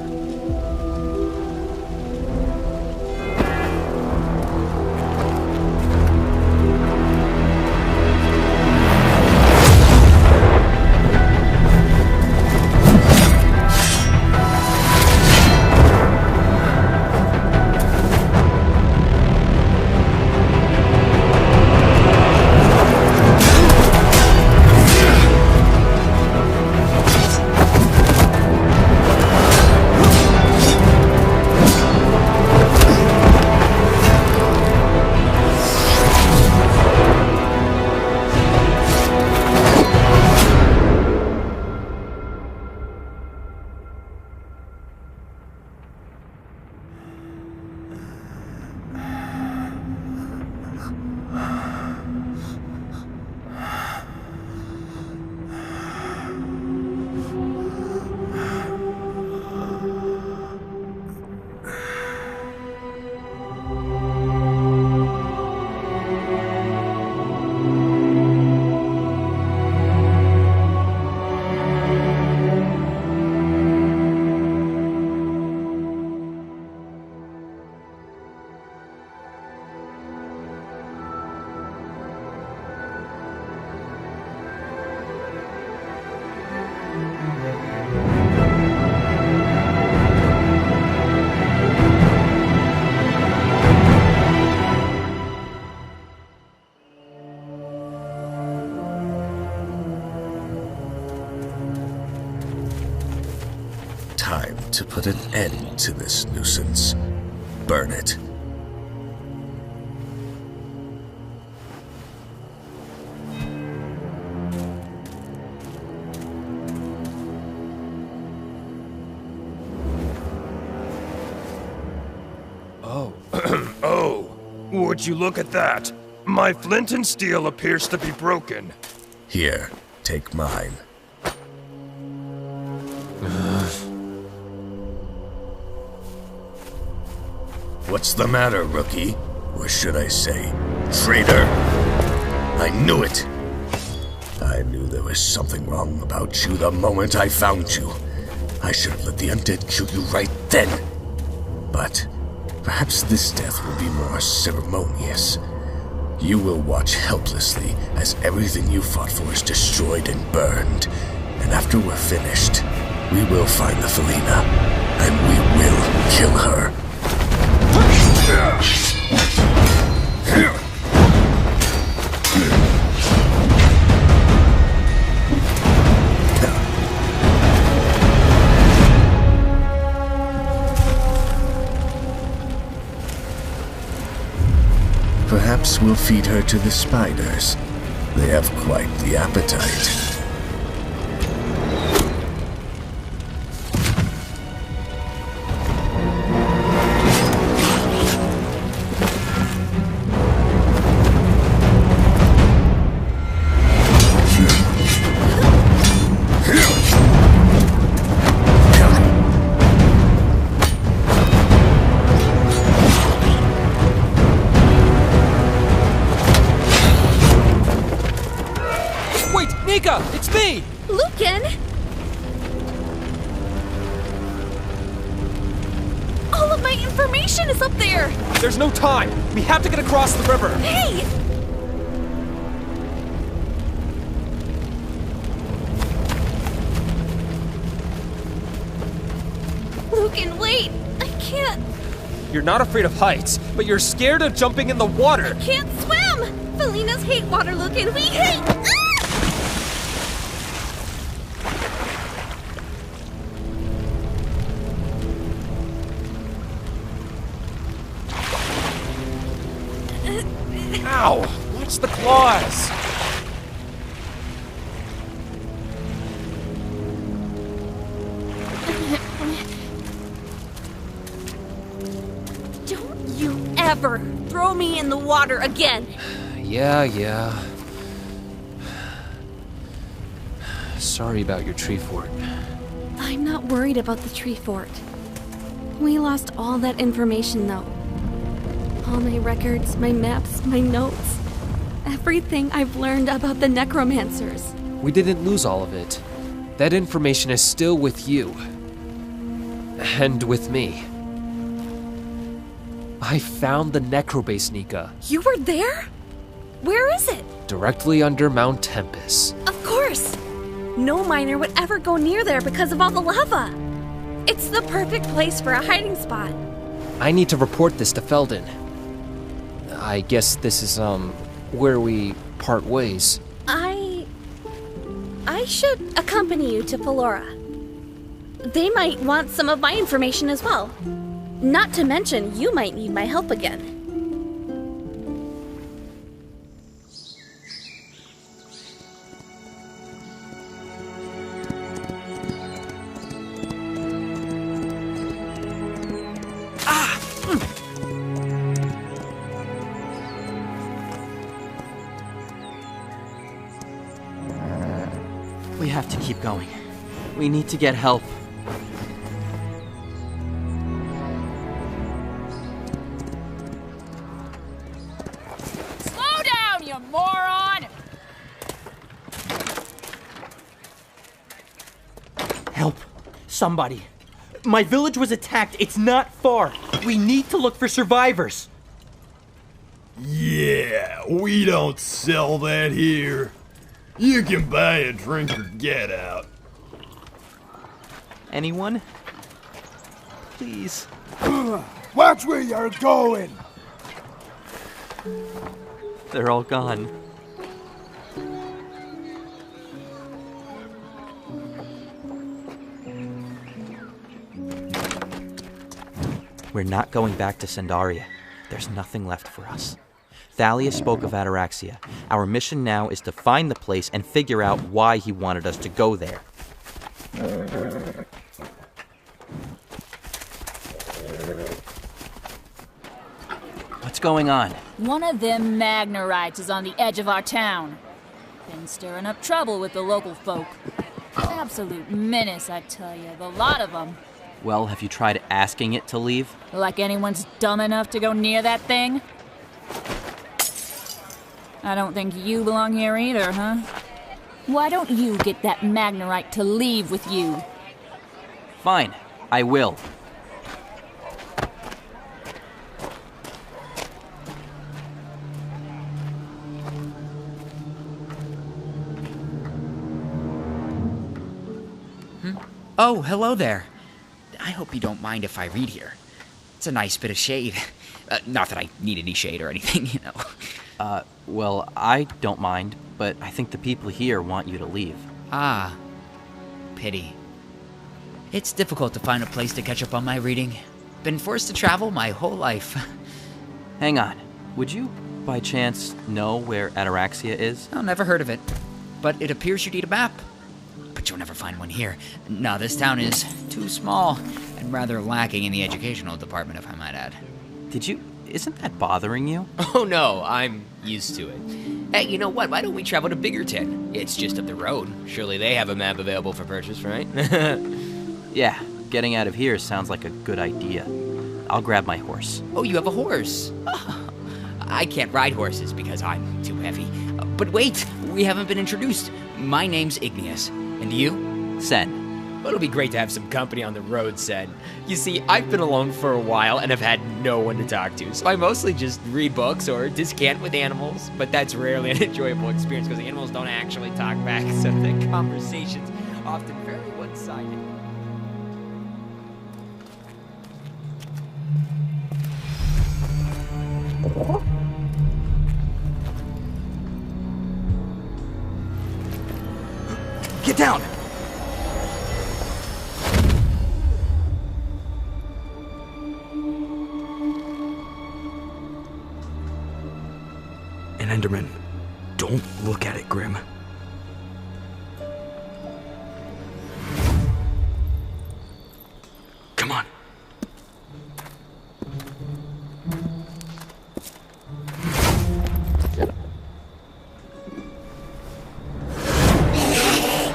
time to put an end to this nuisance. Burn it. Oh, would you look at that? My flint and steel appears to be broken. Here, take mine. What's the matter, rookie? Or should I say, traitor? I knew it! I knew there was something wrong about you the moment I found you. I should have let the undead kill you right then. But perhaps this death will be more ceremonious. You will watch helplessly as everything you fought for is destroyed and burned. And after we're finished, we will find the Felina, and we will kill her. Perhaps we'll feed her to the spiders. They have quite the appetite. Nika, it's me! Lucan! All of my information is up there! There's no time! We have to get across the river! Hey! Lucan, wait! I can't! You're not afraid of heights, but you're scared of jumping in the water! I can't swim! Felinas hate water, Lucan! We hate... Ow! Watch the claws! Don't you ever throw me in the water again! Yeah. Sorry about your tree fort. I'm not worried about the tree fort. We lost all that information, though. All my records, my maps, my notes. Everything I've learned about the necromancers. We didn't lose all of it. That information is still with you. And with me. I found the necrobase, Nika. You were there? Where is it? Directly under Mount Tempest. Of course! No miner would ever go near there because of all the lava. It's the perfect place for a hiding spot. I need to report this to Feldon. I guess this is, where we part ways. I should accompany you to Pelora. They might want some of my information as well. Not to mention, you might need my help again. We have to keep going. We need to get help. Slow down, you moron! Help. Somebody. My village was attacked. It's not far. We need to look for survivors. Yeah, we don't sell that here. You can buy a drink or get out. Anyone? Please. Watch where you're going! They're all gone. We're not going back to Sandaria. There's nothing left for us. Thalius spoke of Ataraxia. Our mission now is to find the place and figure out why he wanted us to go there. What's going on? One of them Magnarites is on the edge of our town. Been stirring up trouble with the local folk. Absolute menace, I tell you. The lot of them. Well, have you tried asking it to leave? Like anyone's dumb enough to go near that thing? I don't think you belong here either, huh? Why don't you get that Magnarite to leave with you? Fine, I will. Oh, hello there. I hope you don't mind if I read here. It's a nice bit of shade. Not that I need any shade or anything, you know. Well, I don't mind, but I think the people here want you to leave. Ah, pity. It's difficult to find a place to catch up on my reading. Been forced to travel my whole life. Hang on. Would you, by chance, know where Ataraxia is? Oh, never heard of it. But it appears you need a map. But you'll never find one here. No, this town is too small and rather lacking in the educational department, if I might add. Isn't that bothering you? Oh no, I'm used to it. Hey, you know what? Why don't we travel to Biggerton? It's just up the road. Surely they have a map available for purchase, right? Yeah, getting out of here sounds like a good idea. I'll grab my horse. Oh, you have a horse? I can't ride horses because I'm too heavy. But wait, we haven't been introduced. My name's Igneous. And you? Sen. It'll be great to have some company on the road, Sen. You see, I've been alone for a while and have had no one to talk to, so I mostly just read books or descant with animals, but that's rarely an enjoyable experience because the animals don't actually talk back, so the conversation's often very one-sided. Get down! An Enderman. Don't look at it, Grim. Come on.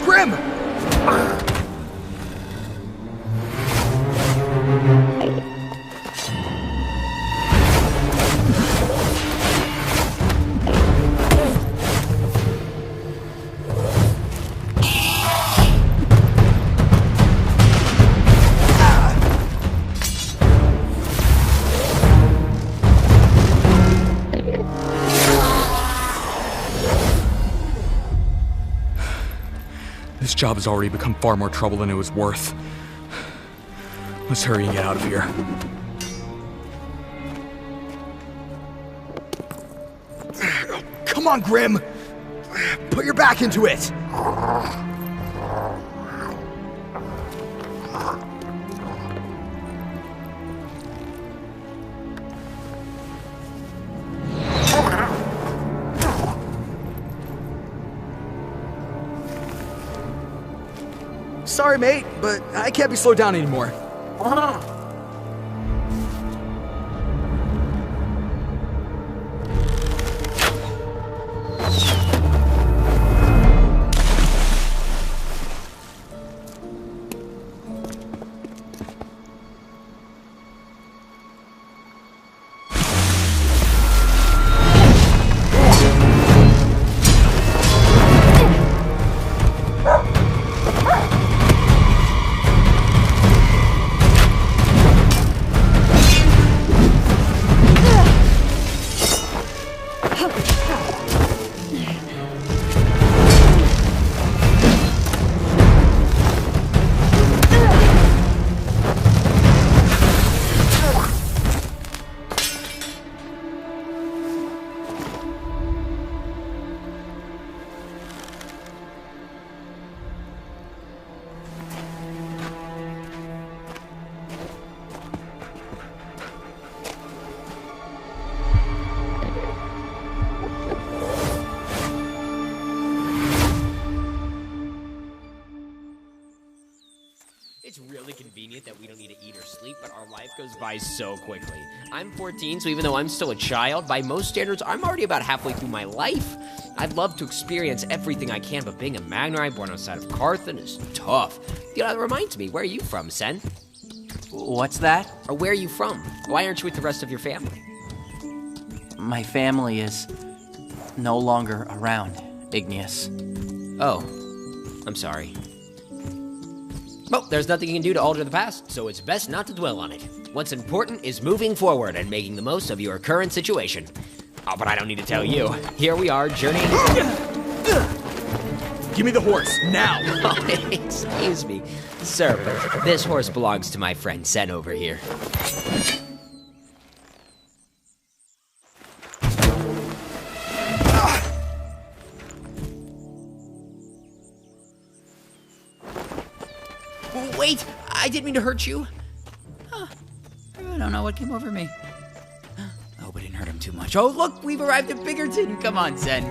Grim! This job has already become far more trouble than it was worth. Let's hurry and get out of here. Come on, Grim! Put your back into it! Sorry, mate, but I can't be slowed down anymore. of convenient that we don't need to eat or sleep, but our life goes by so quickly. I'm 14, so even though I'm still a child, by most standards, I'm already about halfway through my life. I'd love to experience everything I can, but being a Magnerite born outside of Carthan is tough. You know, that reminds me, where are you from, Sen? What's that? Or where are you from? Why aren't you with the rest of your family? My family is no longer around, Igneous. Oh, I'm sorry. Well, there's nothing you can do to alter the past, so it's best not to dwell on it. What's important is moving forward and making the most of your current situation. Oh, but I don't need to tell you. Here we are, journeying... Give me the horse, now! Oh, excuse me. Sir, but this horse belongs to my friend Sen over here. Wait! I didn't mean to hurt you. Huh. I don't know what came over me. I hope I didn't hurt him too much. Oh, look! We've arrived at Biggerton! Come on, Sen.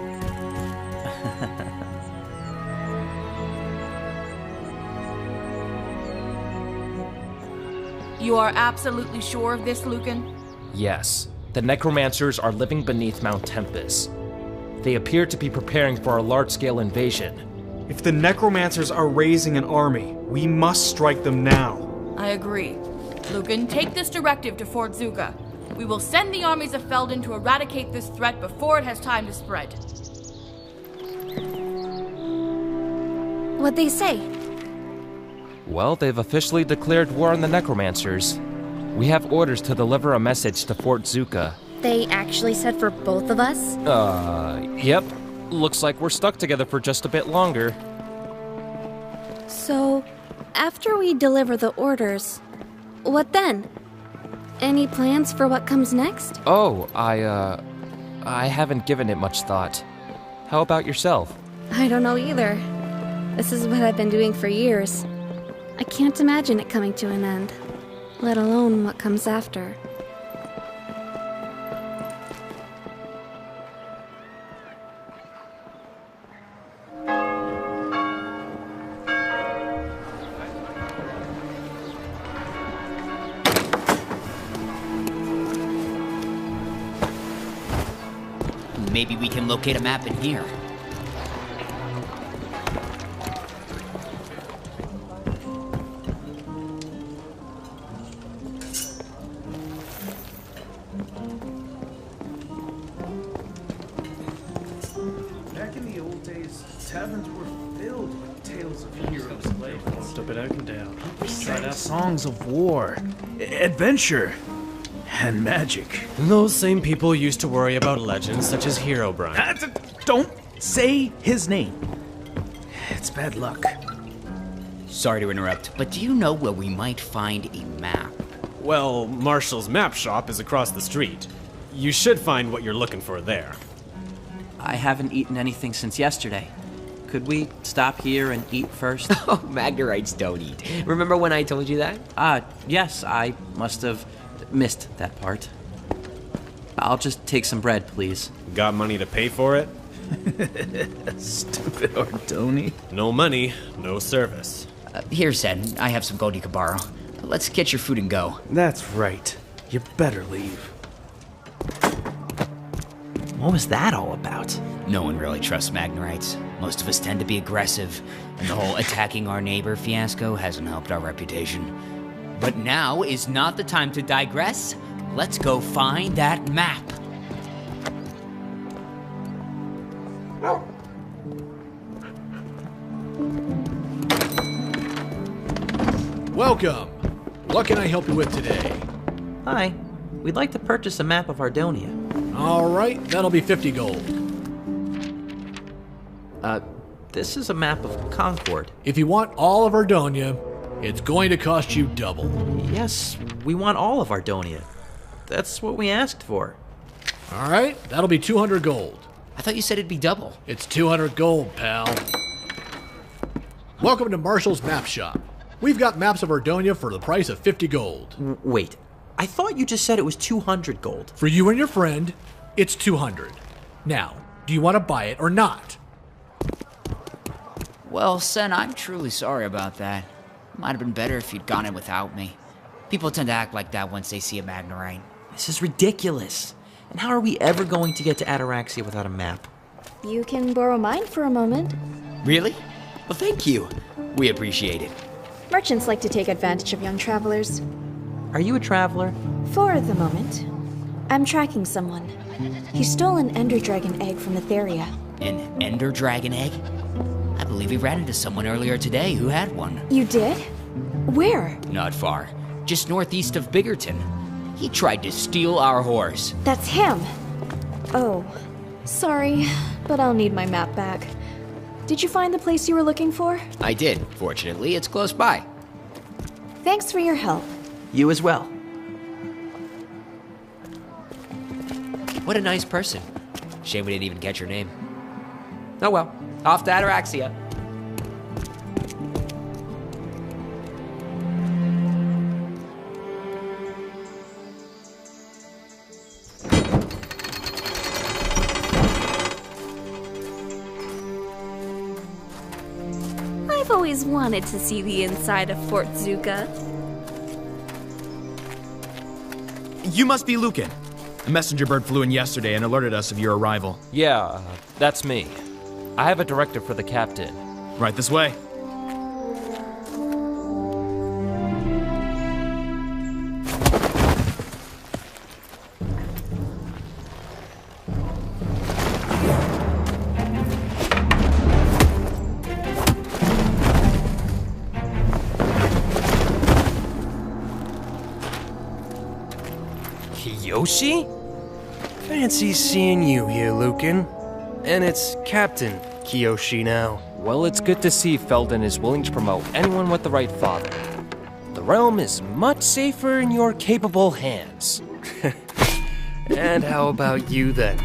You are absolutely sure of this, Lucan? Yes. The necromancers are living beneath Mount Tempest. They appear to be preparing for a large-scale invasion. If the necromancers are raising an army, we must strike them now. I agree. Lucan, take this directive to Fort Zuka. We will send the armies of Felden to eradicate this threat before it has time to spread. What'd they say? Well, they've officially declared war on the necromancers. We have orders to deliver a message to Fort Zuka. They actually said for both of us? Yep. Looks like we're stuck together for just a bit longer. So, after we deliver the orders, what then? Any plans for what comes next? Oh, I haven't given it much thought. How about yourself? I don't know either. This is what I've been doing for years. I can't imagine it coming to an end, let alone what comes after. Maybe we can locate a map in here. Back in the old days, taverns were filled with tales of heroes and legends. Up and out and down. People sang songs of war, adventure, and magic. Those same people used to worry about legends such as Herobrine. Don't say his name. It's bad luck. Sorry to interrupt, but do you know where we might find a map? Well, Marshall's map shop is across the street. You should find what you're looking for there. I haven't eaten anything since yesterday. Could we stop here and eat first? Oh, Magnerites don't eat. Remember when I told you that? Yes, I must have missed that part. I'll just take some bread, please. Got money to pay for it? Stupid Ardoni. No money, no service. Here, Sen. I have some gold you can borrow. Let's get your food and go. That's right. You better leave. What was that all about? No one really trusts Magnerites. Most of us tend to be aggressive, and the whole attacking our neighbor fiasco hasn't helped our reputation. But now is not the time to digress. Let's go find that map. Welcome. What can I help you with today? Hi. We'd like to purchase a map of Ardonia. All right, that'll be 50 gold. This is a map of Concord. If you want all of Ardonia, it's going to cost you double. Yes, we want all of Ardonia. That's what we asked for. All right, that'll be 200 gold. I thought you said it'd be double. It's 200 gold, pal. Welcome to Marshall's Map Shop. We've got maps of Ardonia for the price of 50 gold. Wait, I thought you just said it was 200 gold. For you and your friend, it's 200. Now, do you want to buy it or not? Well, Sen, I'm truly sorry about that. Might have been better if you'd gone in without me. People tend to act like that once they see a Magnerite. This is ridiculous. And how are we ever going to get to Ataraxia without a map? You can borrow mine for a moment. Really? Well, thank you. We appreciate it. Merchants like to take advantage of young travelers. Are you a traveler? For the moment. I'm tracking someone. He stole an Ender Dragon egg from Etheria. An Ender Dragon egg? I believe we ran into someone earlier today who had one. You did? Where? Not far. Just northeast of Biggerton. He tried to steal our horse. That's him. Oh, sorry, but I'll need my map back. Did you find the place you were looking for? I did. Fortunately, it's close by. Thanks for your help. You as well. What a nice person. Shame we didn't even catch your name. Oh well, off to Ataraxia. I've always wanted to see the inside of Fort Zuka. You must be Lucan. A messenger bird flew in yesterday and alerted us of your arrival. Yeah, that's me. I have a directive for the captain. Right this way. Kiyoshi? Fancy seeing you here, Lucan. And it's Captain Kiyoshi now. Well, it's good to see Felden is willing to promote anyone with the right father. The realm is much safer in your capable hands. And how about you then?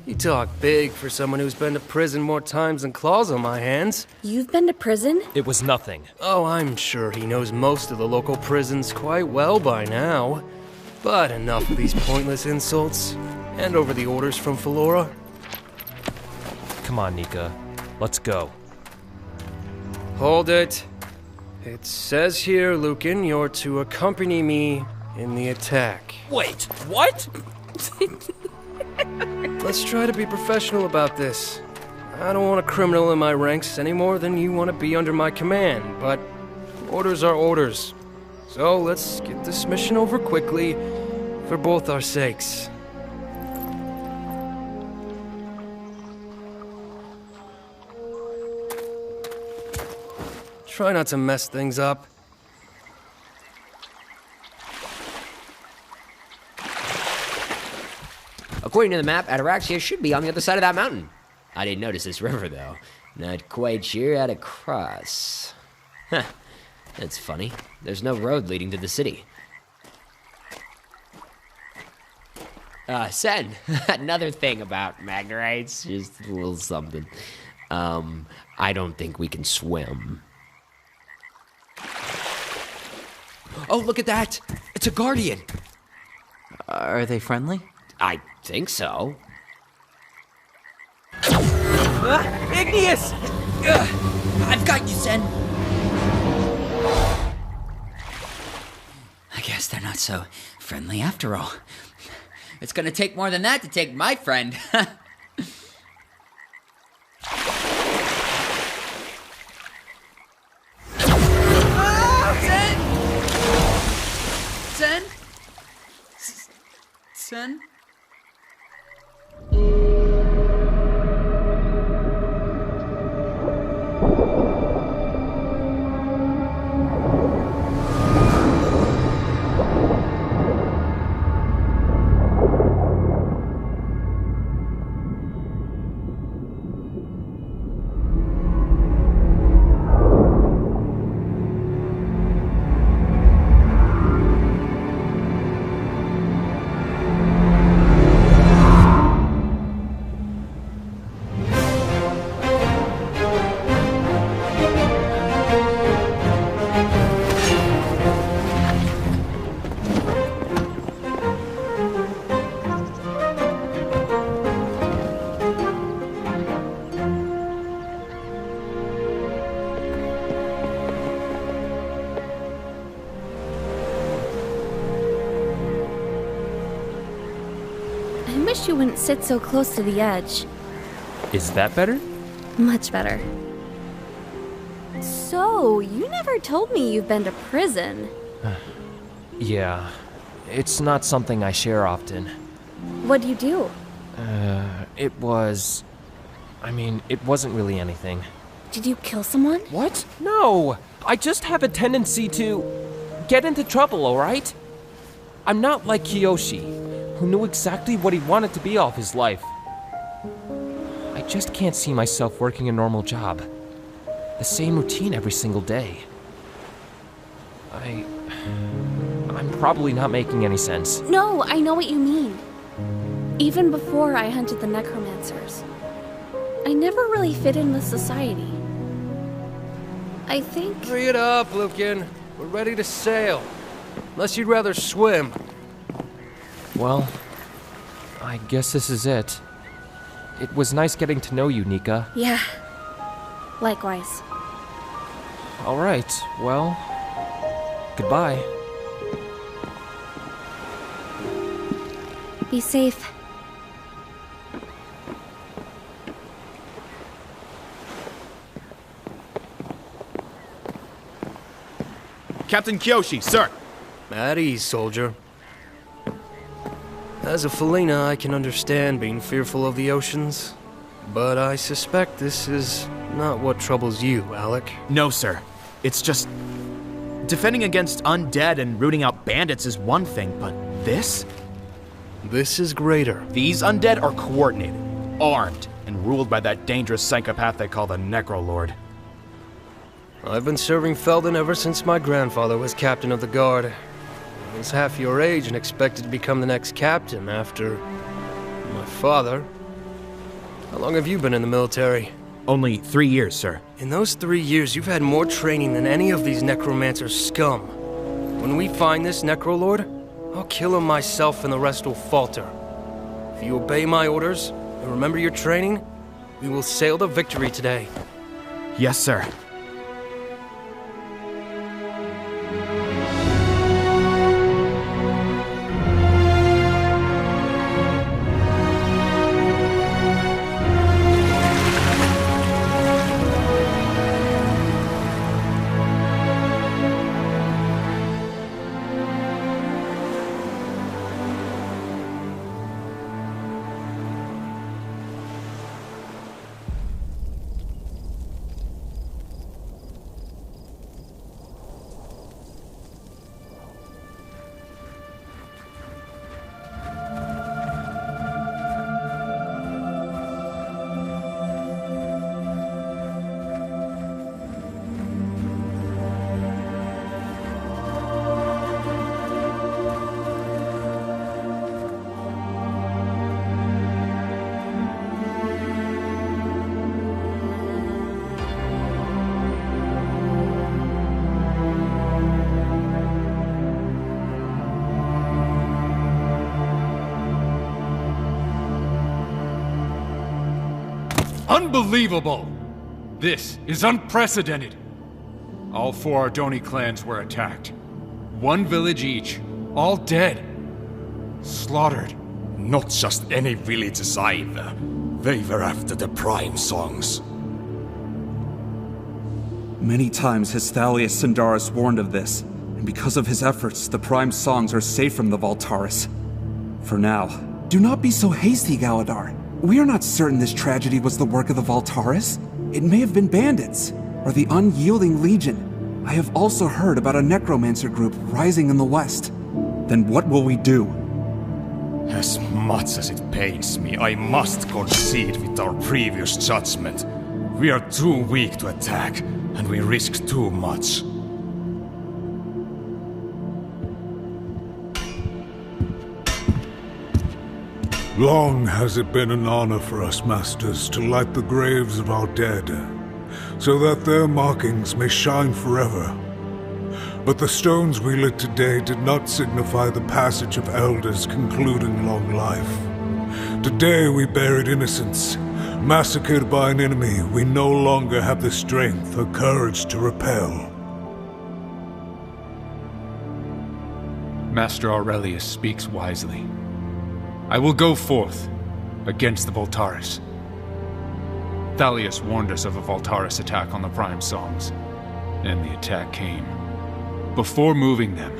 You talk big for someone who's been to prison more times than claws on my hands. You've been to prison? It was nothing. Oh, I'm sure he knows most of the local prisons quite well by now. But enough of these pointless insults. Hand over the orders from Philora. Come on, Nika. Let's go. Hold it. It says here, Lucan, you're to accompany me in the attack. Wait, what? Let's try to be professional about this. I don't want a criminal in my ranks any more than you want to be under my command, but orders are orders. So let's get this mission over quickly for both our sakes. Try not to mess things up. According to the map, Ataraxia should be on the other side of that mountain. I didn't notice this river, though. Not quite sure how to cross. Huh. That's funny. There's no road leading to the city. Sen, another thing about Magnerites, just a little something. I don't think we can swim. Oh, look at that! It's a guardian! Are they friendly? I think so. Igneous! I've got you, Sen. I guess they're not so friendly after all. It's gonna take more than that to take my friend. Sen? Sen? wish you wouldn't sit so close to the edge. Is that better? Much better. So, you never told me you've been to prison. Yeah, it's not something I share often. What'd you do? It wasn't really anything. Did you kill someone? What? No! I just have a tendency to get into trouble, alright? I'm not like Kiyoshi, who knew exactly what he wanted to be all of his life. I just can't see myself working a normal job. The same routine every single day. I'm probably not making any sense. No, I know what you mean. Even before I hunted the necromancers, I never really fit in with society. I think... Hurry it up, Lucan. We're ready to sail. Unless you'd rather swim. Well, I guess this is it. It was nice getting to know you, Nika. Yeah. Likewise. All right, well, goodbye. Be safe. Captain Kyoshi, sir. At ease, soldier. As a Felina, I can understand being fearful of the oceans, but I suspect this is not what troubles you, Alec. No, sir. It's just... defending against undead and rooting out bandits is one thing, but this? This is greater. These undead are coordinated, armed, and ruled by that dangerous psychopath they call the Necrolord. I've been serving Feldon ever since my grandfather was captain of the guard. I was half your age and expected to become the next captain after... my father. How long have you been in the military? Only 3 years, sir. In those 3 years, you've had more training than any of these necromancer scum. When we find this Necrolord, I'll kill him myself and the rest will falter. If you obey my orders and remember your training, we will sail to victory today. Yes, sir. Unbelievable! This is unprecedented! All 4 Ardoni clans were attacked. 1 village each. All dead. Slaughtered. Not just any villages either. They were after the Prime Songs. Many times has Thalius Sindaris warned of this, and because of his efforts, the Prime Songs are safe from the Valtaris. For now. Do not be so hasty, Galadar. We are not certain this tragedy was the work of the Valtaris. It may have been bandits, or the Unyielding Legion. I have also heard about a necromancer group rising in the west. Then what will we do? As much as it pains me, I must concede with our previous judgment. We are too weak to attack, and we risk too much. Long has it been an honor for us, Masters, to light the graves of our dead, so that their markings may shine forever. But the stones we lit today did not signify the passage of elders concluding long life. Today we buried innocents, massacred by an enemy we no longer have the strength or courage to repel. Master Aurelius speaks wisely. I will go forth against the Voltaris. Thalius warned us of a Voltaris attack on the Prime Songs, and the attack came. Before moving them,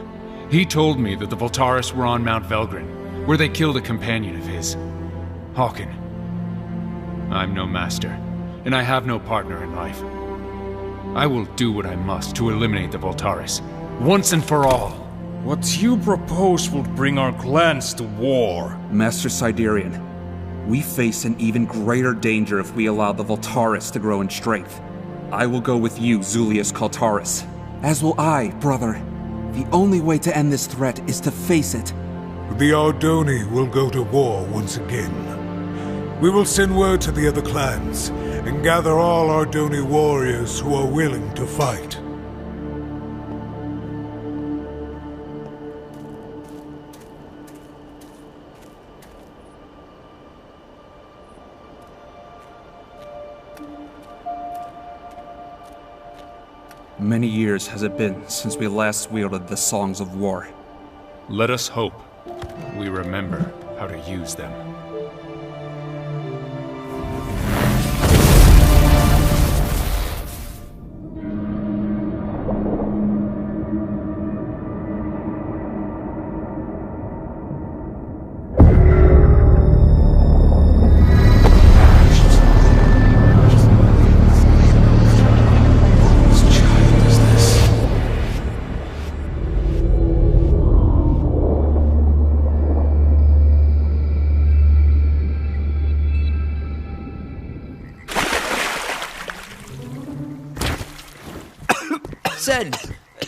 he told me that the Voltaris were on Mount Velgrin, where they killed a companion of his, Hawken. I'm no master, and I have no partner in life. I will do what I must to eliminate the Voltaris, once and for all. What you propose will bring our clans to war. Master Siderian, we face an even greater danger if we allow the Voltaris to grow in strength. I will go with you, Zulius Kaltaris. As will I, brother. The only way to end this threat is to face it. The Ardoni will go to war once again. We will send word to the other clans and gather all Ardoni warriors who are willing to fight. Many years has it been since we last wielded the Songs of War. Let us hope we remember how to use them.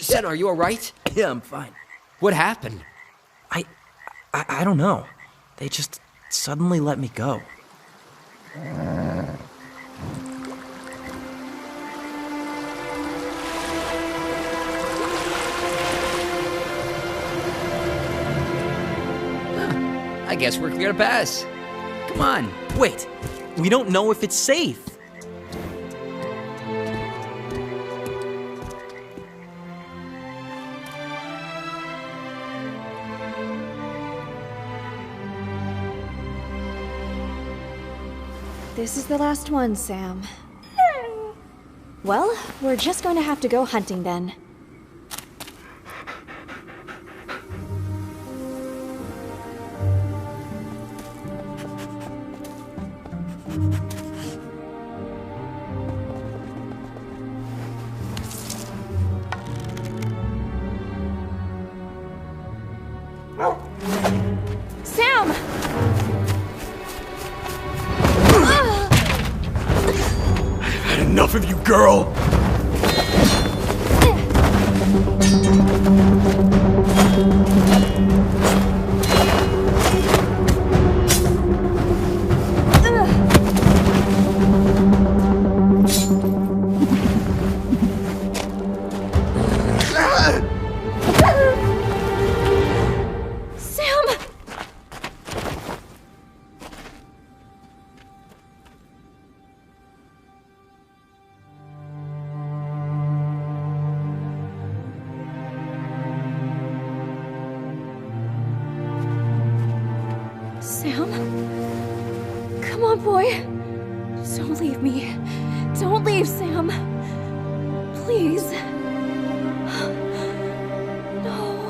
Sen, are you alright? Yeah, I'm fine. What happened? I don't know. They just suddenly let me go. I guess we're clear to pass. Come on. Wait, we don't know if it's safe. This is the last one, Sam. Well, we're just going to have to go hunting then. Sam! Enough of you, girl! Sam? Come on, boy. Don't leave me. Don't leave, Sam. Please. No.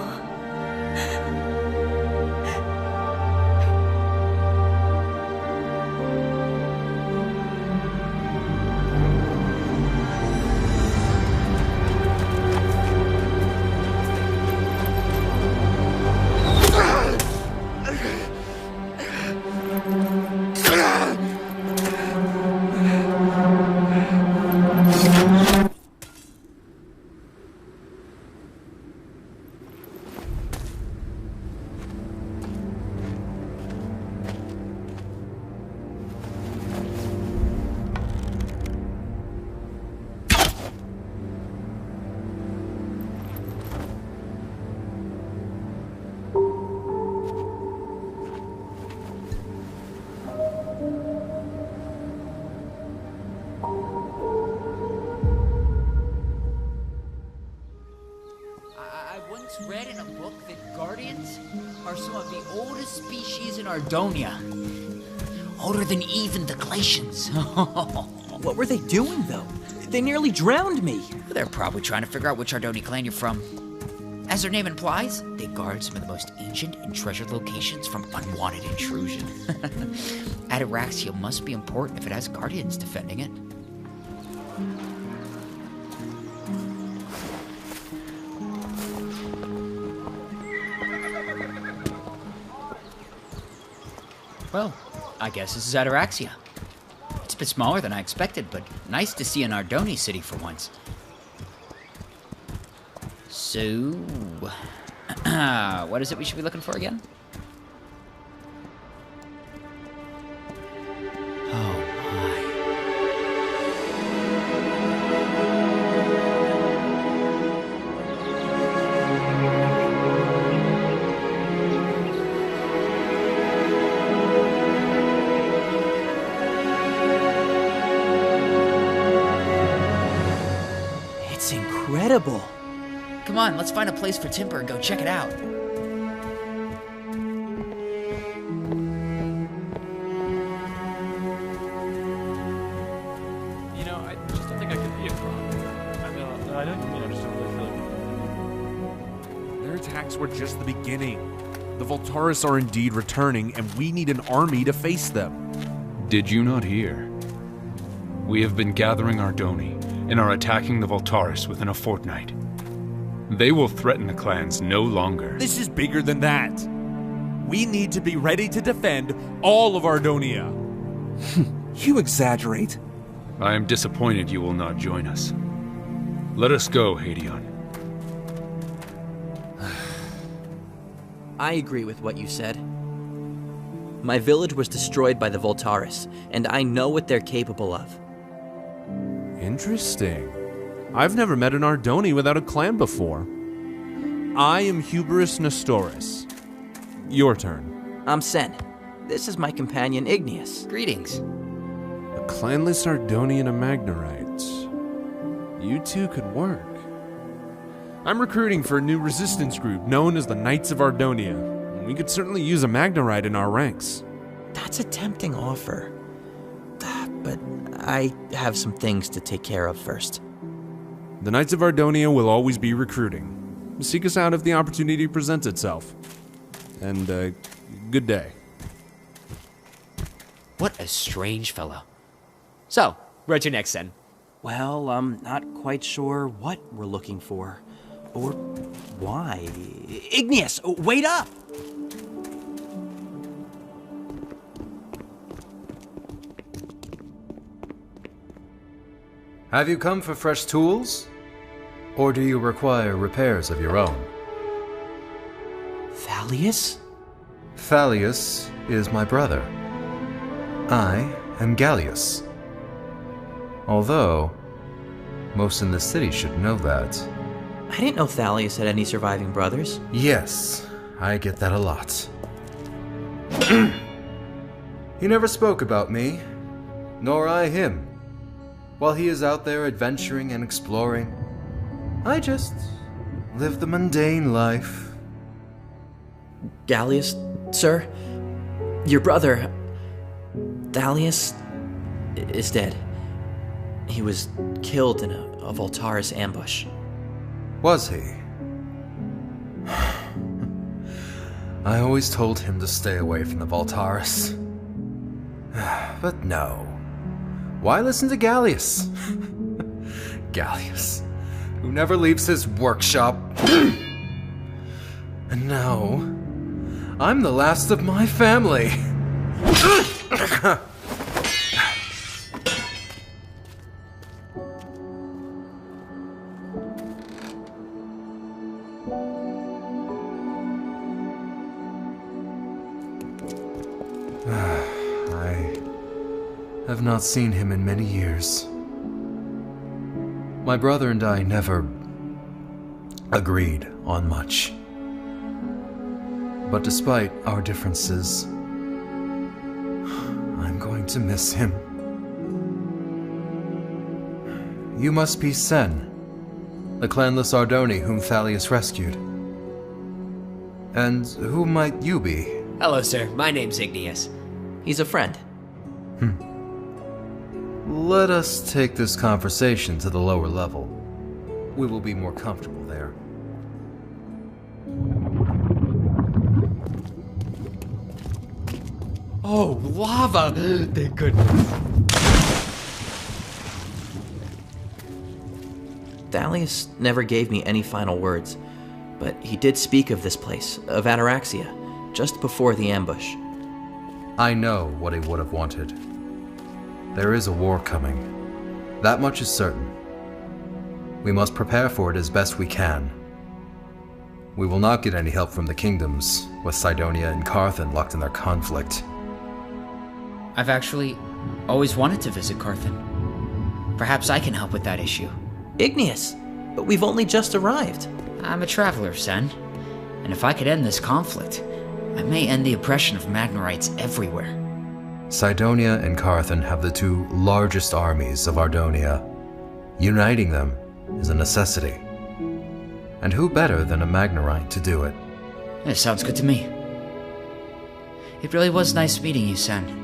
that Guardians are some of the oldest species in Ardonia. Older than even the Glacians. What were they doing, though? They nearly drowned me. They're probably trying to figure out which Ardoni clan you're from. As their name implies, they guard some of the most ancient and treasured locations from unwanted intrusion. Ataraxia must be important if it has Guardians defending it. Well, I guess this is Ataraxia. It's a bit smaller than I expected, but nice to see an Ardoni city for once. So, what is it we should be looking for again? It's incredible. Come on, let's find a place for Timber and go check it out. You know, I just don't think I could be a Kron. I don't mean I just don't really feel like... Their attacks were just the beginning. The Voltaris are indeed returning, and we need an army to face them. Did you not hear? We have been gathering Ardoni and are attacking the Voltaris within a fortnight. They will threaten the clans no longer. This is bigger than that. We need to be ready to defend all of Ardonia. You exaggerate. I am disappointed you will not join us. Let us go, Hadeon. I agree with what you said. My village was destroyed by the Voltaris, and I know what they're capable of. Interesting. I've never met an Ardoni without a clan before. I am Hubris Nestoris. Your turn. I'm Sen. This is my companion Igneous. Greetings. A clanless Ardoni and a Magnerite. You two could work. I'm recruiting for a new resistance group known as the Knights of Ardonia. We could certainly use a Magnerite in our ranks. That's a tempting offer. But I have some things to take care of first. The Knights of Ardonia will always be recruiting. Seek us out if the opportunity presents itself. And, good day. What a strange fellow. So, where's your next, Sen? Well, I'm not quite sure what we're looking for. Or why. Igneous, wait up! Have you come for fresh tools? Or do you require repairs of your own? Thalius? Thalius is my brother. I am Gallius. Although, most in the city should know that. I didn't know Thalius had any surviving brothers. Yes, I get that a lot. He never spoke about me, nor I him. While he is out there adventuring and exploring, I just live the mundane life. Gallius, sir, your brother, Thalius, is dead. He was killed in a Voltaris ambush. Was he? I always told him to stay away from the Voltaris. But no. Why listen to Gallius? Gallius, who never leaves his workshop. And now, I'm the last of my family. I have not seen him in many years. My brother and I never agreed on much. But despite our differences, I'm going to miss him. You must be Sen, the clanless Ardoni whom Thalius rescued. And who might you be? Hello, sir. My name's Igneous. He's a friend. Let us take this conversation to the lower level. We will be more comfortable there. Oh, lava! Thank goodness. Thalius never gave me any final words, but he did speak of this place, of Ataraxia, just before the ambush. I know what he would have wanted. There is a war coming. That much is certain. We must prepare for it as best we can. We will not get any help from the kingdoms, with Cydonia and Carthan locked in their conflict. I've actually always wanted to visit Carthan. Perhaps I can help with that issue. Igneous, but we've only just arrived. I'm a traveler, Sen. And if I could end this conflict, I may end the oppression of Magnorites everywhere. Cydonia and Carthan have the two largest armies of Ardonia. Uniting them is a necessity. And who better than a Magnorite to do it? It sounds good to me. It really was nice meeting you, Sen.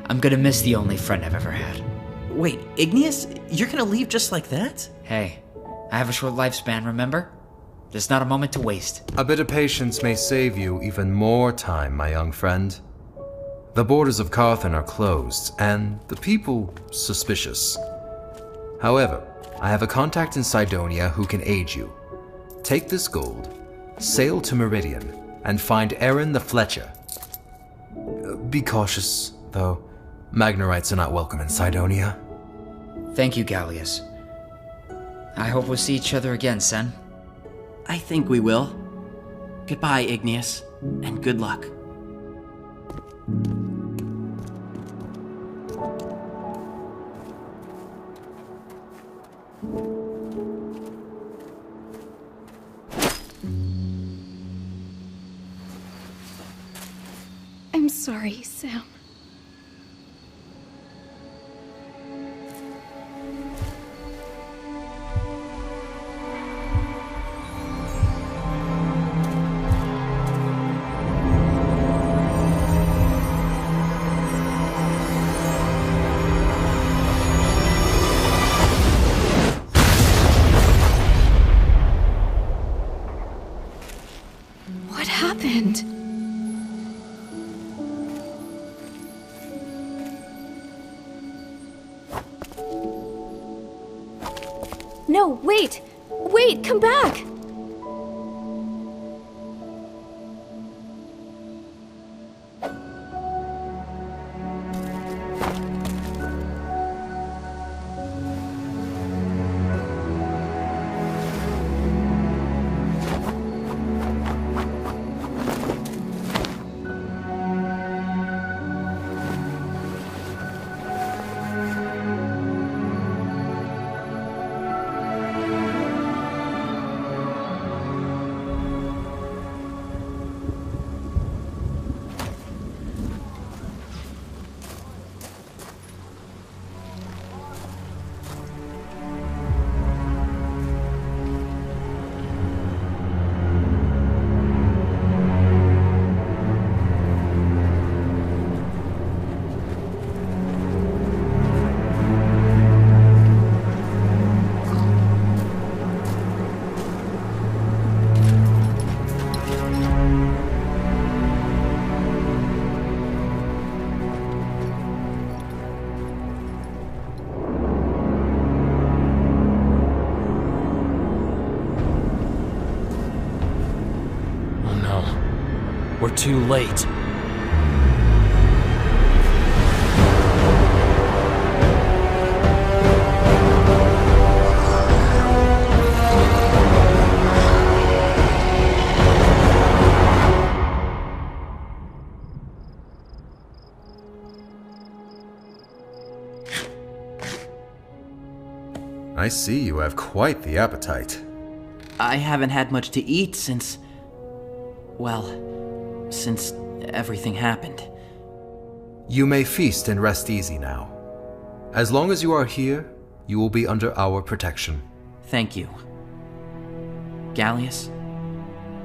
I'm gonna miss the only friend I've ever had. Wait, Igneous? You're gonna leave just like that? Hey, I have a short lifespan, remember? There's not a moment to waste. A bit of patience may save you even more time, my young friend. The borders of Carthan are closed, and the people suspicious. However, I have a contact in Cydonia who can aid you. Take this gold, sail to Meridian, and find Aaron the Fletcher. Be cautious, though. Magnorites are not welcome in Cydonia. Thank you, Gallius. I hope we'll see each other again, Sen. I think we will. Goodbye, Igneous, and good luck. I'm sorry, Sam. What happened? No, wait! Wait, come back! We're too late. I see you have quite the appetite. I haven't had much to eat since... well, since everything happened. You may feast and rest easy now. As long as you are here, you will be under our protection. Thank you. Gallius,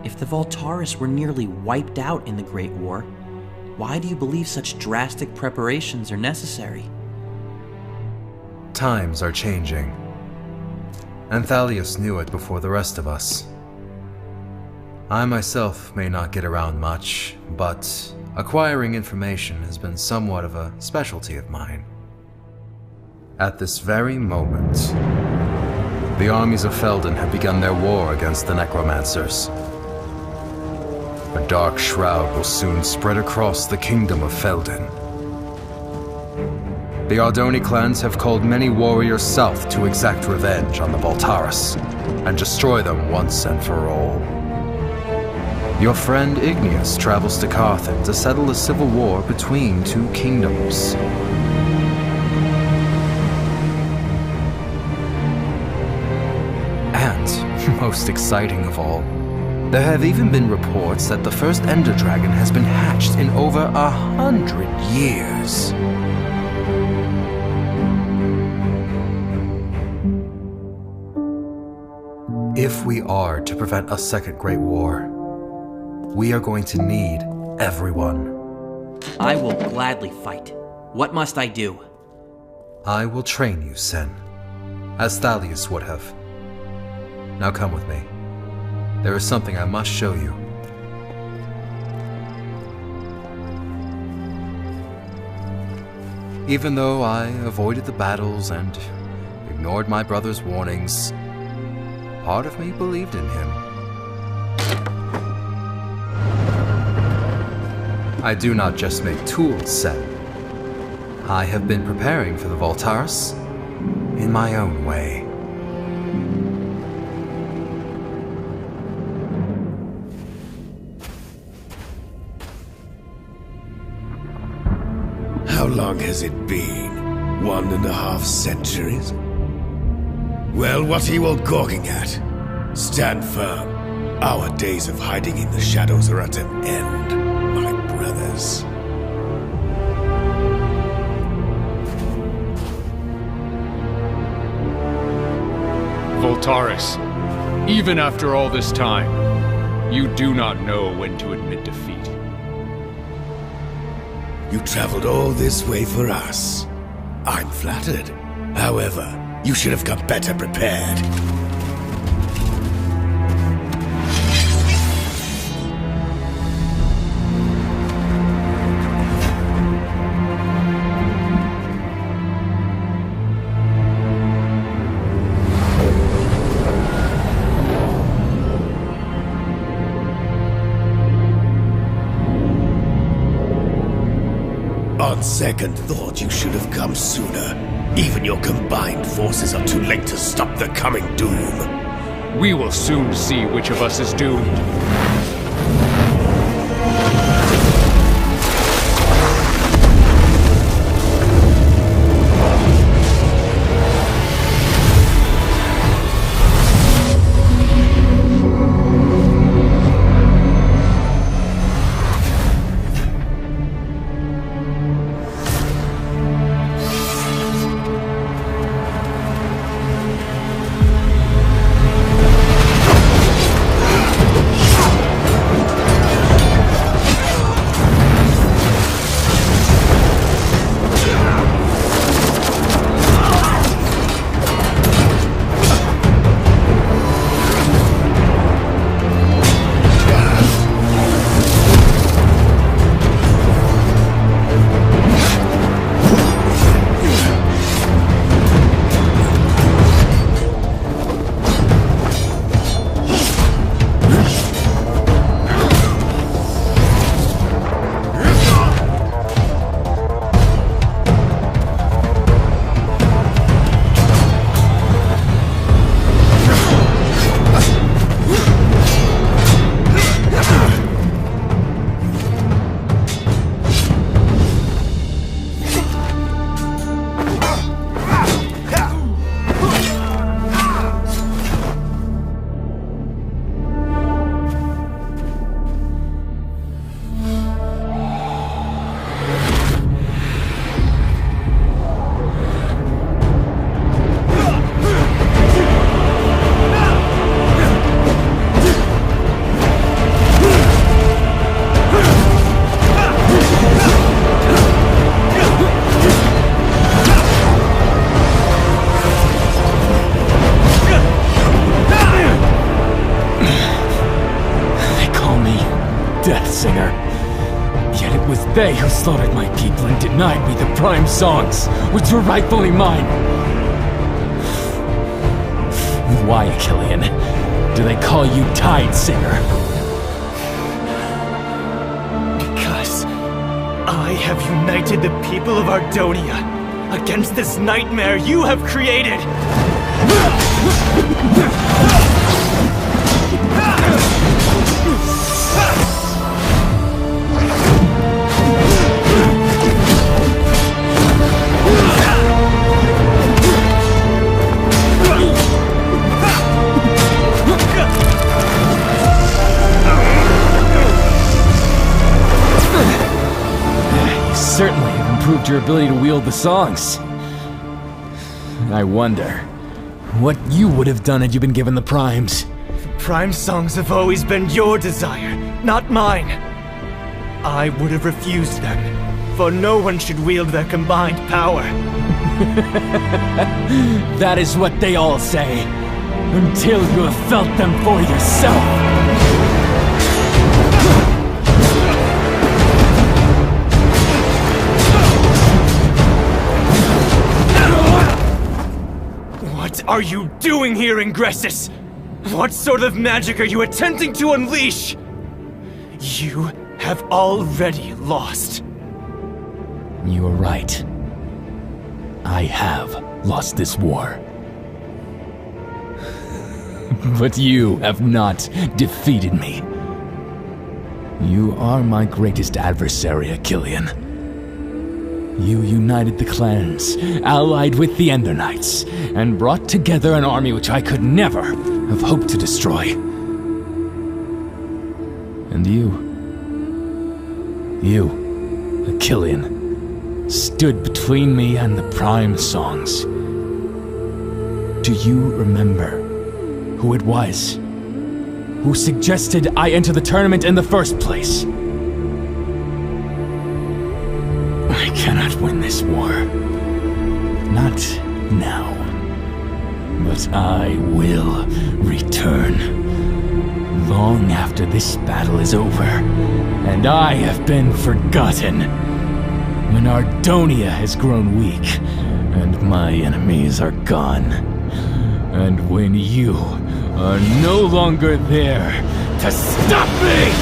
If the Voltaris were nearly wiped out in the Great War, why do you believe such drastic preparations are necessary? Times are changing. And Thalius knew it before the rest of us. I myself may not get around much, but acquiring information has been somewhat of a specialty of mine. At this very moment, the armies of Felden have begun their war against the Necromancers. A dark shroud will soon spread across the kingdom of Felden. The Ardoni clans have called many warriors south to exact revenge on the Voltaris and destroy them once and for all. Your friend Igneous travels to Carthen to settle a civil war between two kingdoms. And, most exciting of all, there have even been reports that the first Ender Dragon has been hatched in over 100 years. If we are to prevent a second Great War, we are going to need everyone. I will gladly fight. What must I do? I will train you, Sen, as Thalius would have. Now come with me. There is something I must show you. Even though I avoided the battles and ignored my brother's warnings, part of me believed in him. I do not just make tools, Sen. I have been preparing for the Voltaris in my own way. How long has it been? 1.5 centuries? Well, what are you all gawking at? Stand firm. Our days of hiding in the shadows are at an end, my brothers. Voltaris, even after all this time, you do not know when to admit defeat. You traveled all this way for us. I'm flattered. However, you should have come better prepared. On second thought, you should have come sooner. Even your combined forces are too late to stop the coming doom. We will soon see which of us is doomed. death, Singer. Yet it was they who slaughtered my people and denied me the Prime Songs, which were rightfully mine. Why, Killian, do they call you Tide Singer? Because I have united the people of Ardonia against this nightmare you have created! Certainly have improved your ability to wield the songs. I wonder what you would have done had you been given the Primes. The Prime Songs have always been your desire, not mine. I would have refused them, for no one should wield their combined power. That is what they all say, until you have felt them for yourself. What are you doing here, Ingressus? What sort of magic are you attempting to unleash? You have already lost. You are right. I have lost this war. But you have not defeated me. You are my greatest adversary, Achillean. You united the clans, allied with the Ender Knights, and brought together an army which I could never have hoped to destroy. And you, Achillean, stood between me and the Prime Songs. Do you remember who it was who suggested I enter the tournament in the first place? I cannot win this war. Not now. But I will return. Long after this battle is over, and I have been forgotten. When Ardonia has grown weak, and my enemies are gone. And when you are no longer there to stop me!